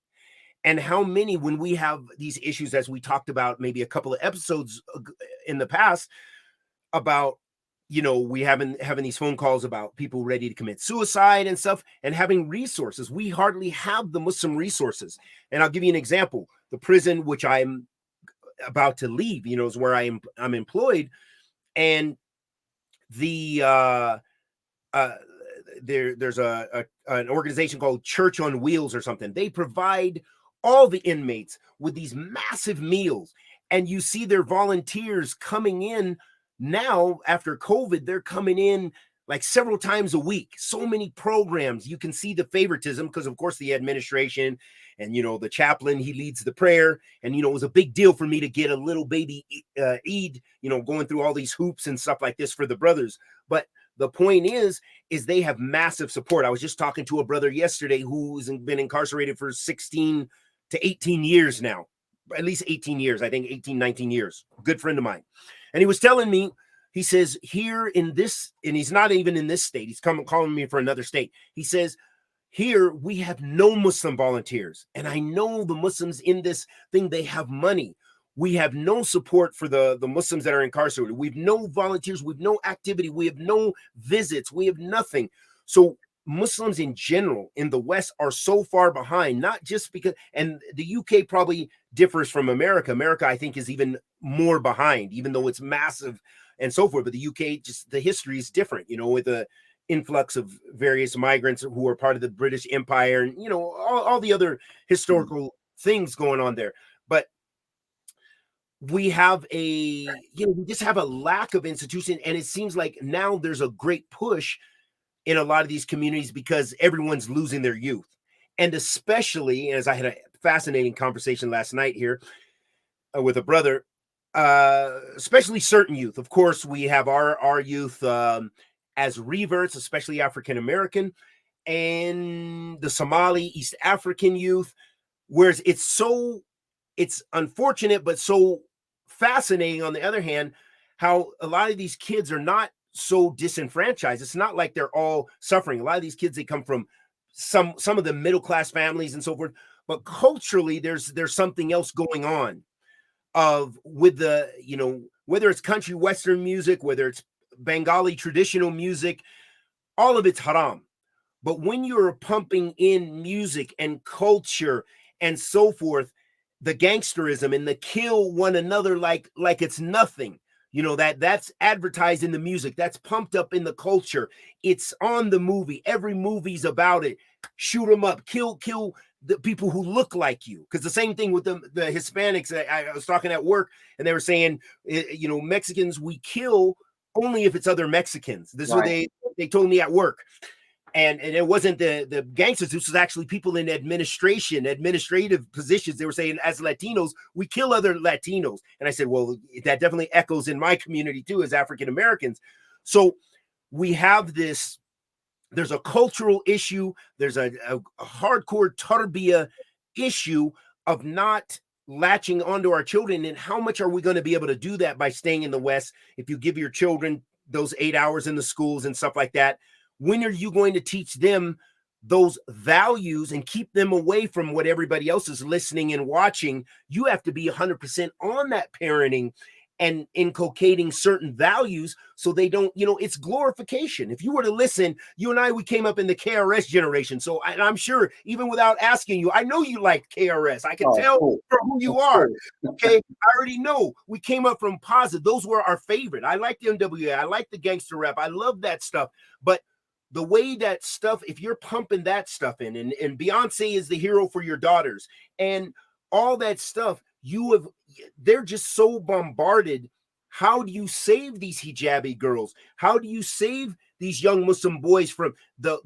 And how many, when we have these issues, as we talked about maybe a couple of episodes in the past about, we having these phone calls about people ready to commit suicide and stuff, and having resources. We hardly have the Muslim resources. And I'll give you an example. The prison, which I'm about to leave, is where I'm employed. And the there's an organization called Church on Wheels or something. They provide all the inmates with these massive meals, and you see their volunteers coming in now after COVID. They're coming in like several times a week. So many programs. You can see the favoritism because, of course, the administration and the chaplain, he leads the prayer, and it was a big deal for me to get a little baby Eid, going through all these hoops and stuff like this for the brothers. But the point is they have massive support. I was just talking to a brother yesterday who's been incarcerated for 16 to 18 years now, at least 18 years, I think 18, 19 years. Good friend of mine. And he was telling me, he says, here in this, and he's not even in this state, he's calling me for another state. He says, here we have no Muslim volunteers. And I know the Muslims in this thing, they have money. We have no support for the Muslims that are incarcerated. We have no volunteers. We have no activity. We have no visits. We have nothing. So Muslims in general in the West are so far behind, not just because, and the UK probably differs from America. America, I think, is even more behind, even though it's massive and so forth. But the UK, just the history is different, with the influx of various migrants who are part of the British Empire and, all the other historical things going on there. But we have we just have a lack of institution. And it seems like now there's a great push in a lot of these communities because everyone's losing their youth. And especially, as I had a fascinating conversation last night here with a brother, especially certain youth. Of course, we have our youth as reverts, especially African-American, and the Somali, East African youth, whereas it's unfortunate, but so fascinating on the other hand, how a lot of these kids are not so disenfranchised. It's not like they're all suffering. A lot of these kids, they come from some of the middle-class families and so forth, but culturally there's something else going on with the, whether it's country Western music, whether it's Bengali traditional music, all of it's haram. But when you're pumping in music and culture and so forth, the gangsterism and the kill one another like it's nothing, that's advertised in the music, that's pumped up in the culture, it's on the movie, every movie's about it. Shoot them up, kill the people who look like you. Because the same thing with the Hispanics. I was talking at work and they were saying, Mexicans, we kill only if it's other Mexicans. This is what they told me at work. And it wasn't the gangsters. This was actually people in administrative positions. They were saying, as Latinos, we kill other Latinos. And I said, well, that definitely echoes in my community too, as African Americans. So we have this, there's a cultural issue. There's a hardcore tarbiyah issue of not latching onto our children. And how much are we going to be able to do that by staying in the West? If you give your children those 8 hours in the schools and stuff like that, when are you going to teach them those values and keep them away from what everybody else is listening and watching? You have to be 100% on that parenting and inculcating certain values so they don't, it's glorification. If you were to listen, you and I, we came up in the KRS generation. So I'm sure, even without asking you, I know you like KRS. I can tell from who you are. Okay. I already know we came up from positive. Those were our favorite. I like the NWA. I like the gangster rap. I love that stuff. But the way that stuff, if you're pumping that stuff in, and Beyonce is the hero for your daughters and all that stuff, they're just so bombarded. How do you save these hijabi girls? How do you save these young Muslim boys from the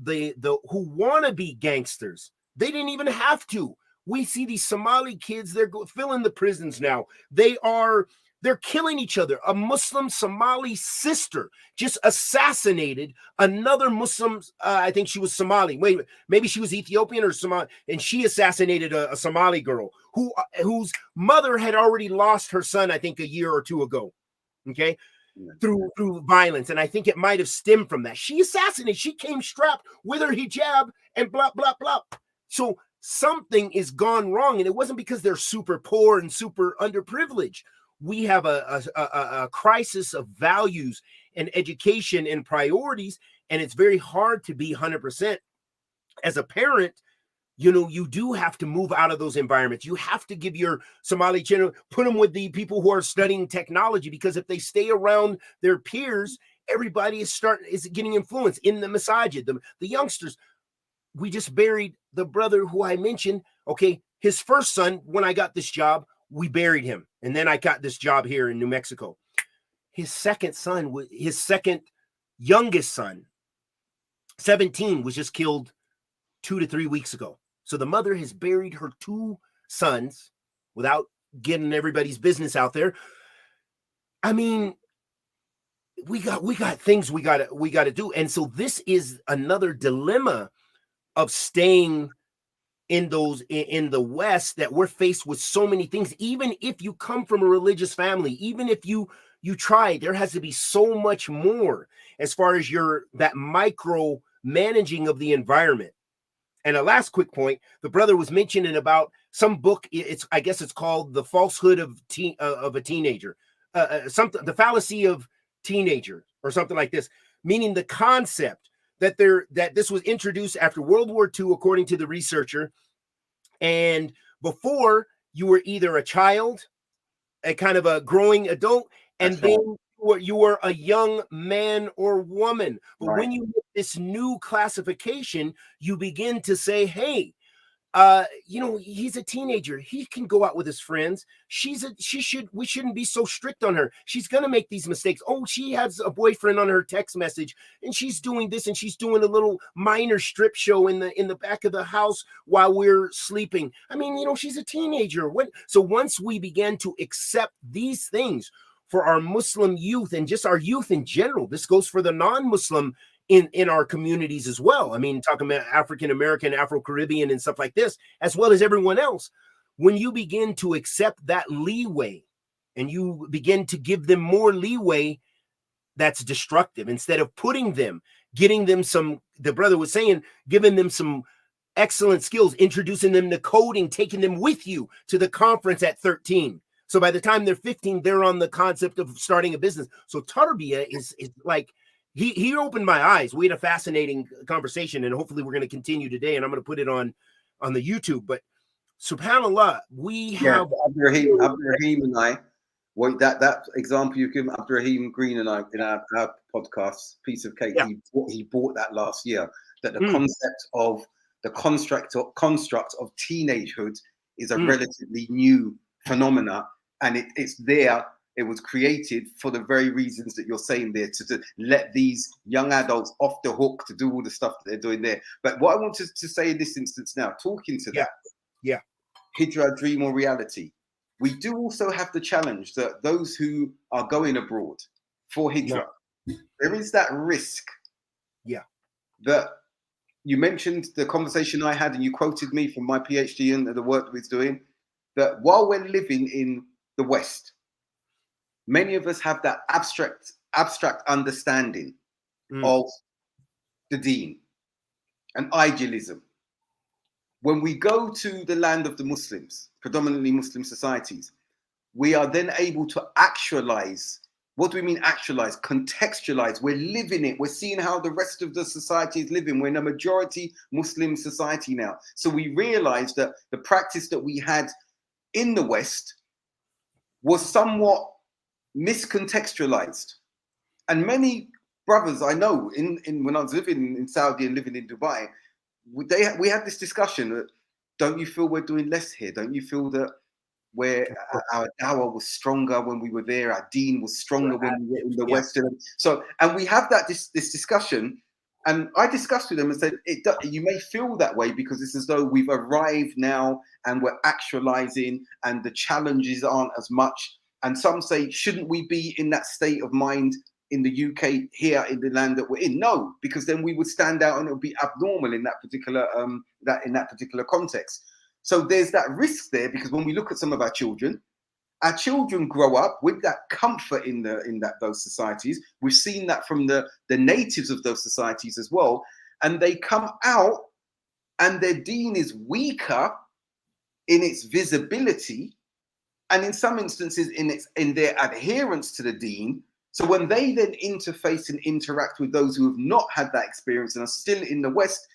who want to be gangsters? They didn't even have to. We see these Somali kids, they're filling the prisons now. They're killing each other. A Muslim Somali sister just assassinated another Muslim. I think she was Somali. Wait, maybe she was Ethiopian or Somali, and she assassinated a Somali girl whose mother had already lost her son, I think, a year or two ago. Okay, through violence, and I think it might have stemmed from that. She assassinated. She came strapped with her hijab and blah blah blah. So something is gone wrong, and it wasn't because they're super poor and super underprivileged. We have a crisis of values and education and priorities, and it's very hard to be 100%. As a parent, you do have to move out of those environments. You have to give your Somali children, put them with the people who are studying technology, because if they stay around their peers, everybody is getting influenced in the masajid, the youngsters. We just buried the brother who I mentioned. Okay, his first son, when I got this job, we buried him. And then I got this job here in New Mexico. His second youngest son, 17, was just killed 2 to 3 weeks ago. So the mother has buried her 2 sons without getting everybody's business out there. I mean, we got things we got to do. And so this is another dilemma of staying in the West, that we're faced with so many things. Even if you come from a religious family, even if you try, there has to be so much more as far as that micro managing of the environment. And a last quick point, the brother was mentioning about some book. I guess it's called The Falsehood of a Teenager, something, the fallacy of teenager, or something like this, meaning the concept that this was introduced after World War II, according to the researcher. And before, you were either a child, a kind of a growing adult, and then you were a young man or woman. But when you get this new classification, you begin to say, hey, he's a teenager. He can go out with his friends. We shouldn't be so strict on her. She's going to make these mistakes. Oh, she has a boyfriend on her text message, and she's doing this, and she's doing a little minor strip show in the back of the house while we're sleeping. I mean, she's a teenager. So once we began to accept these things for our Muslim youth, and just our youth in general, this goes for the non-Muslim in our communities as well. I mean, talking about African American, Afro-Caribbean, and stuff like this, as well as everyone else. When you begin to accept that leeway, and you begin to give them more leeway, that's destructive. Instead of getting them some, the brother was saying, giving them some excellent skills, introducing them to coding, taking them with you to the conference at 13. So by the time they're 15, they're on the concept of starting a business. So tarbiyah is like, he opened my eyes. We had a fascinating conversation, and hopefully we're going to continue today, and I'm going to put it on the YouTube. But subhanAllah, we have Abdurrahim and I. That example you give, Abdurrahim Green and I, in our podcast, Piece of Cake, he bought that last year. That the concept of the construct of teenagehood is a relatively new phenomena, and it's there It was created for the very reasons that you're saying there, to let these young adults off the hook to do all the stuff that they're doing there. But what I want to say in this instance now, talking to that, Hijrah, dream or reality, we do also have the challenge that those who are going abroad for Hijrah, there is that risk. That you mentioned the conversation I had, and you quoted me from my PhD and the work we're doing, that while we're living in the West, many of us have that abstract understanding of the deen and idealism. When we go to the land of the Muslims, predominantly Muslim societies, we are then able to actualize. What do we mean actualize? Contextualize. We're living it. We're seeing how the rest of the society is living. We're in a majority Muslim society now. So we realize that the practice that we had in the West was somewhat miscontextualized. And many brothers I know, when I was living in Saudi and living in Dubai, we had this discussion that, don't you feel we're doing less here? Don't you feel that where our dawah was stronger when we were there, our deen was stronger when we were in the West? So, and we have that this discussion, and I discussed with them and said, you may feel that way because it's as though we've arrived now and we're actualizing, and the challenges aren't as much. And some say, shouldn't we be in that state of mind in the UK, here in the land that we're in? No, because then we would stand out and it would be abnormal in that particular context. So there's that risk there, because when we look at some of our children grow up with that comfort in those societies. We've seen that from the natives of those societies as well, and they come out and their deen is weaker in its visibility, and in some instances in their adherence to the deen. So when they then interface and interact with those who have not had that experience and are still in the West,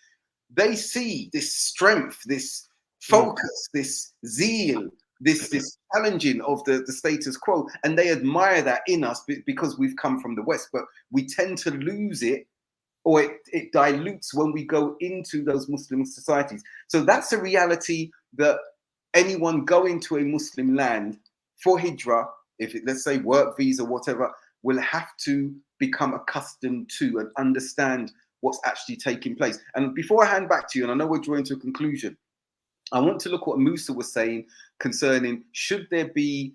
they see this strength, this focus, this zeal, this challenging of the status quo, and they admire that in us because we've come from the West. But we tend to lose it, or it dilutes when we go into those Muslim societies. So that's a reality that anyone going to a Muslim land for Hijrah, let's say work visa, whatever, will have to become accustomed to and understand what's actually taking place. And before I hand back to you, and I know we're drawing to a conclusion, I want to look at what Musa was saying concerning, should there be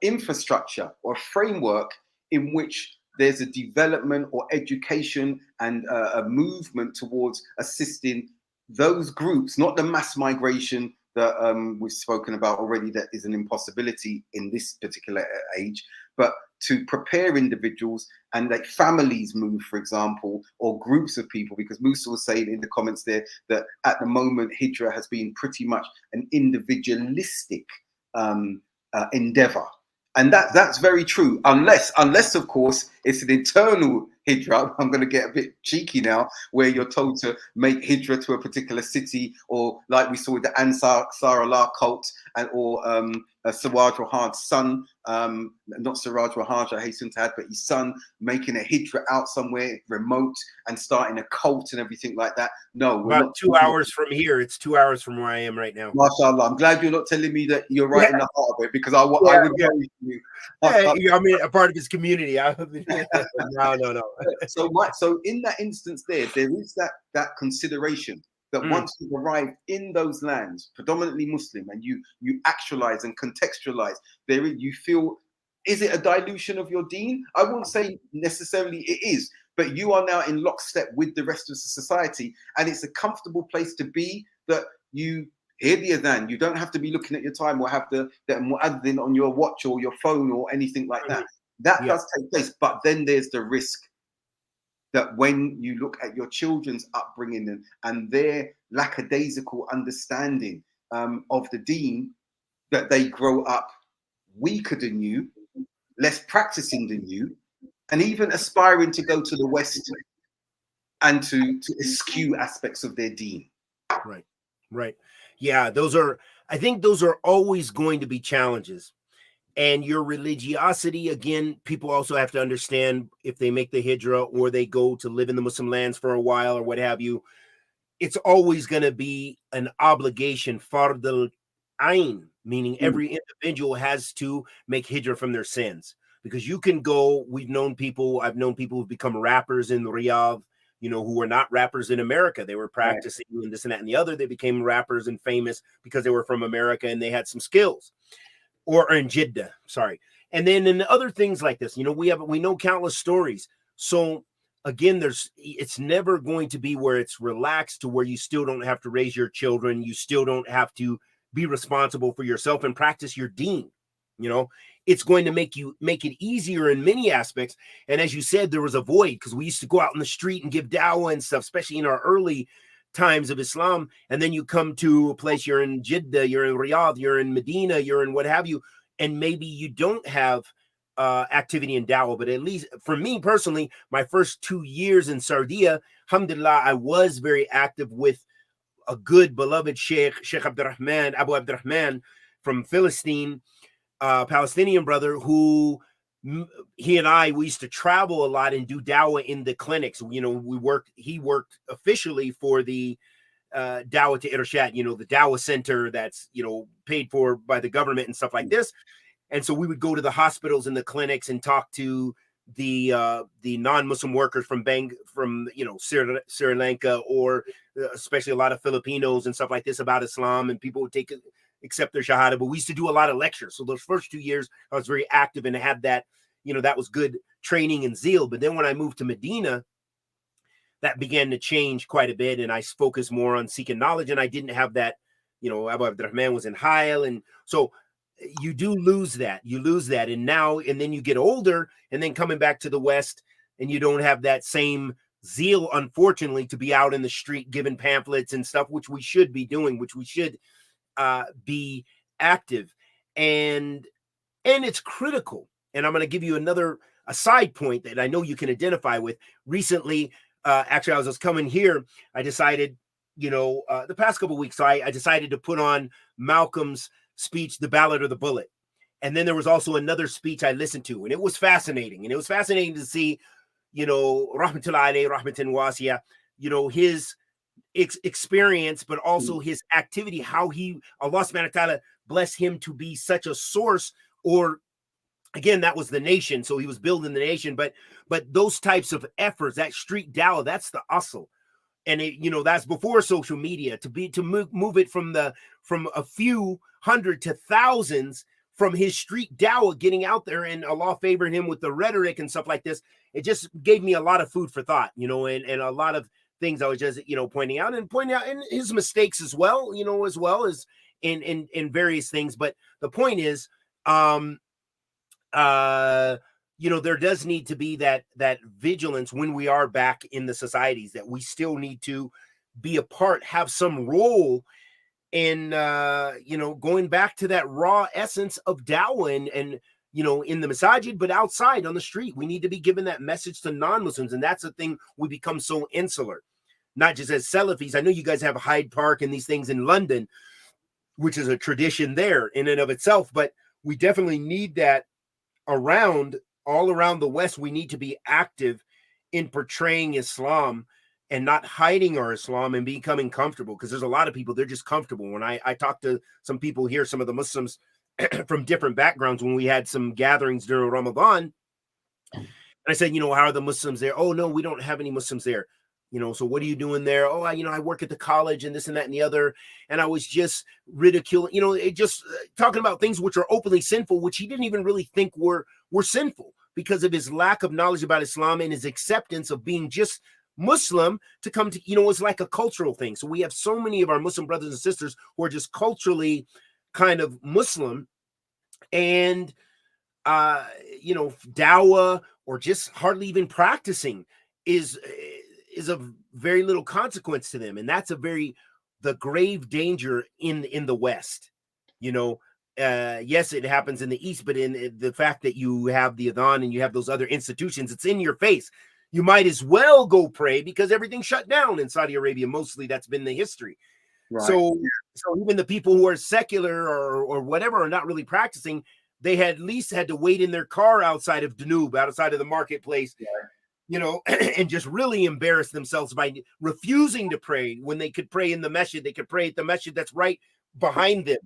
infrastructure or framework in which there's a development or education and a movement towards assisting those groups, not the mass migration that we've spoken about already, that is an impossibility in this particular age, but to prepare individuals and like families move, for example, or groups of people, because Musa was saying in the comments there that at the moment Hijrah has been pretty much an individualistic endeavor. And that's very true, unless of course it's an internal Hijrah. I'm going to get a bit cheeky now, where you're told to make Hijrah to a particular city, or like we saw with the Ansar Allah cult, or Siraj Wahad's son, not Siraj Wahad, I hasten to add, but his son making a Hijrah out somewhere remote and starting a cult and everything like that. No, we're about not 2 hours from here. It's 2 hours from where I am right now. MashaAllah. I'm glad you're not telling me that you're right in the heart of it, because I would worry for you. I mean, a part of his community. No. So in that instance there is that consideration that once you've arrived in those lands, predominantly Muslim, and you actualize and contextualize, you feel, is it a dilution of your deen? I won't say necessarily it is, but you are now in lockstep with the rest of the society, and it's a comfortable place to be, that you hear the adhan. You don't have to be looking at your time or have the muadhin on your watch or your phone or anything like that. That does take place, but then there's the risk that when you look at your children's upbringing and their lackadaisical understanding of the deen, that they grow up weaker than you, less practicing than you, and even aspiring to go to the West and to eschew aspects of their deen. Right. Yeah, I think those are always going to be challenges. And your religiosity, again, people also have to understand, if they make the Hijrah or they go to live in the Muslim lands for a while or what have you, it's always going to be an obligation, fard al-ain, meaning every individual has to make hijrah from their sins. Because you can go, I've known people who've become rappers in Riyadh, who were not rappers in America. They were practicing and this and that and the other. They became rappers and famous because they were from America and they had some skills. Or in Jeddah, sorry. And then in other things like this, we know countless stories. So again, it's never going to be where it's relaxed to where you still don't have to raise your children. You still don't have to be responsible for yourself and practice your deen. It's going to make it easier in many aspects. And as you said, there was a void because we used to go out in the street and give dawah and stuff, especially in our early times of Islam. And then you come to a place, you're in Jeddah, you're in Riyadh, you're in Medina, you're in what have you, and maybe you don't have activity in dawah. But at least for me personally, my first 2 years in Sardiya, alhamdulillah, I was very active with a good beloved Sheikh Abu Abdurrahman from Philistine, Palestinian brother who he and we used to travel a lot and do dawah in the clinics. He worked officially for the dawah to Irshad, the dawah center that's, paid for by the government and stuff like this. And so we would go to the hospitals and the clinics and talk to the non-Muslim workers from Sri Lanka, or especially a lot of Filipinos and stuff like this about Islam, and people would accept their shahada. But we used to do a lot of lectures. So those first 2 years I was very active and had that, that was good training and zeal. But then when I moved to Medina, that began to change quite a bit, and I focused more on seeking knowledge, and I didn't have that, Abu Abdurrahman was in Hayal, and so you do lose that. And then you get older, and then coming back to the West, and you don't have that same zeal, unfortunately, to be out in the street giving pamphlets and stuff, which we should be doing, which we should be active. And it's critical. And I'm going to give you a side point that I know you can identify with. Recently, actually, I was coming here, I decided, the past couple of weeks, so I decided to put on Malcolm's speech, The Ballad or the Bullet. And then there was also another speech I listened to, and it was fascinating. And it was fascinating to see, rahmatullahi alayhi, rahmatan wasiya, his experience, but also his activity, how Allah subhanahu wa ta'ala blessed him to be such a source, or again, that was the nation. So he was building the nation, but those types of efforts, that street dawah, that's the asl. And that's before social media, to move it from a few hundred to thousands, from his street dawah getting out there, and Allah favored him with the rhetoric and stuff like this. It just gave me a lot of food for thought, and a lot of things I was just, pointing out and his mistakes as well, as well as in various things. But the point is, there does need to be that vigilance when we are back in the societies, that we still need to be a part, have some role in, going back to that raw essence of dawah and in the masajid, but outside on the street, we need to be giving that message to non-Muslims. And that's the thing, we become so insular, not just as Salafis. I know you guys have Hyde Park and these things in London, which is a tradition there in and of itself, but we definitely need that all around the West. We need to be active in portraying Islam and not hiding our Islam and becoming comfortable, because there's a lot of people, they're just comfortable. When I talk to some people here, some of the Muslims from different backgrounds, when we had some gatherings during Ramadan, and I said, how are the Muslims there? Oh, no, we don't have any Muslims there. So what are you doing there? Oh, I work at the college and this and that and the other. And I was just ridiculing, just talking about things which are openly sinful, which he didn't even really think were sinful, because of his lack of knowledge about Islam and his acceptance of being just Muslim to come to, it's like a cultural thing. So we have so many of our Muslim brothers and sisters who are just culturally kind of Muslim, and, dawah or just hardly even practicing is of very little consequence to them. And that's the grave danger in the West. Yes, it happens in the East, but in the fact that you have the Adhan and you have those other institutions, it's in your face. You might as well go pray, because everything's shut down in Saudi Arabia. Mostly that's been the history. Right. So even the people who are secular or whatever are not really practicing, they at least had to wait in their car outside of Danube, outside of the marketplace, and just really embarrass themselves by refusing to pray when they could pray in the masjid. They could pray at the masjid that's right behind them.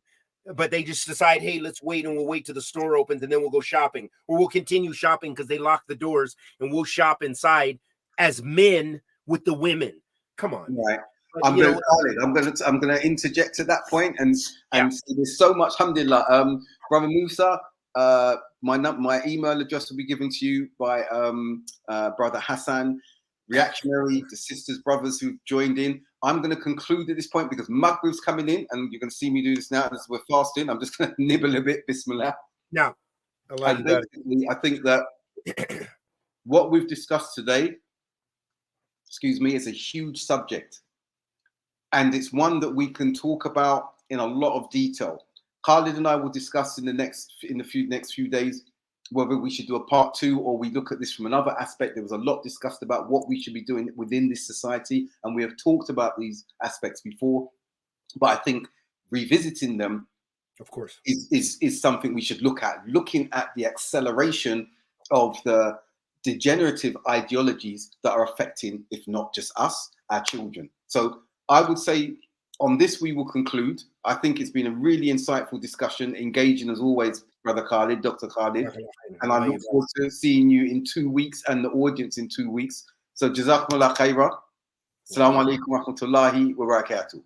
but they just decide, hey, let's wait, and we'll wait till the store opens and then we'll go shopping, or we'll continue shopping because they lock the doors, and we'll shop inside as men with the women. Come on. Right. But, I'm gonna interject at that point and there's so much, alhamdulillah. Brother Musa, my email address will be given to you by Brother Hassan, Reactionary, the sisters, brothers who've joined in. I'm going to conclude at this point because Maghrib's coming in, and you're going to see me do this now as we're fasting. I'm just going to nibble a bit, Bismillah. Now, I think that what we've discussed today, is a huge subject, and it's one that we can talk about in a lot of detail. Khalid and I will discuss in the next few days whether we should do a part 2 or we look at this from another aspect. There was a lot discussed about what we should be doing within this society, and we have talked about these aspects before, but I think revisiting them, of course, is something we should look at, looking at the acceleration of the degenerative ideologies that are affecting, if not just us, our children. So I would say on this we will conclude. I think it's been a really insightful discussion, engaging as always, Brother Khalid, Dr. Khalid, and I look forward to seeing you in 2 weeks and the audience in 2 weeks. So Jazakumullah khaira. Assalamu alaikum wa rahmatullahi wa barakatuh.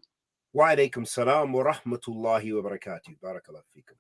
Wa alaikum salam wa rahmatullahi wa barakatuh. Barakallahu feekum.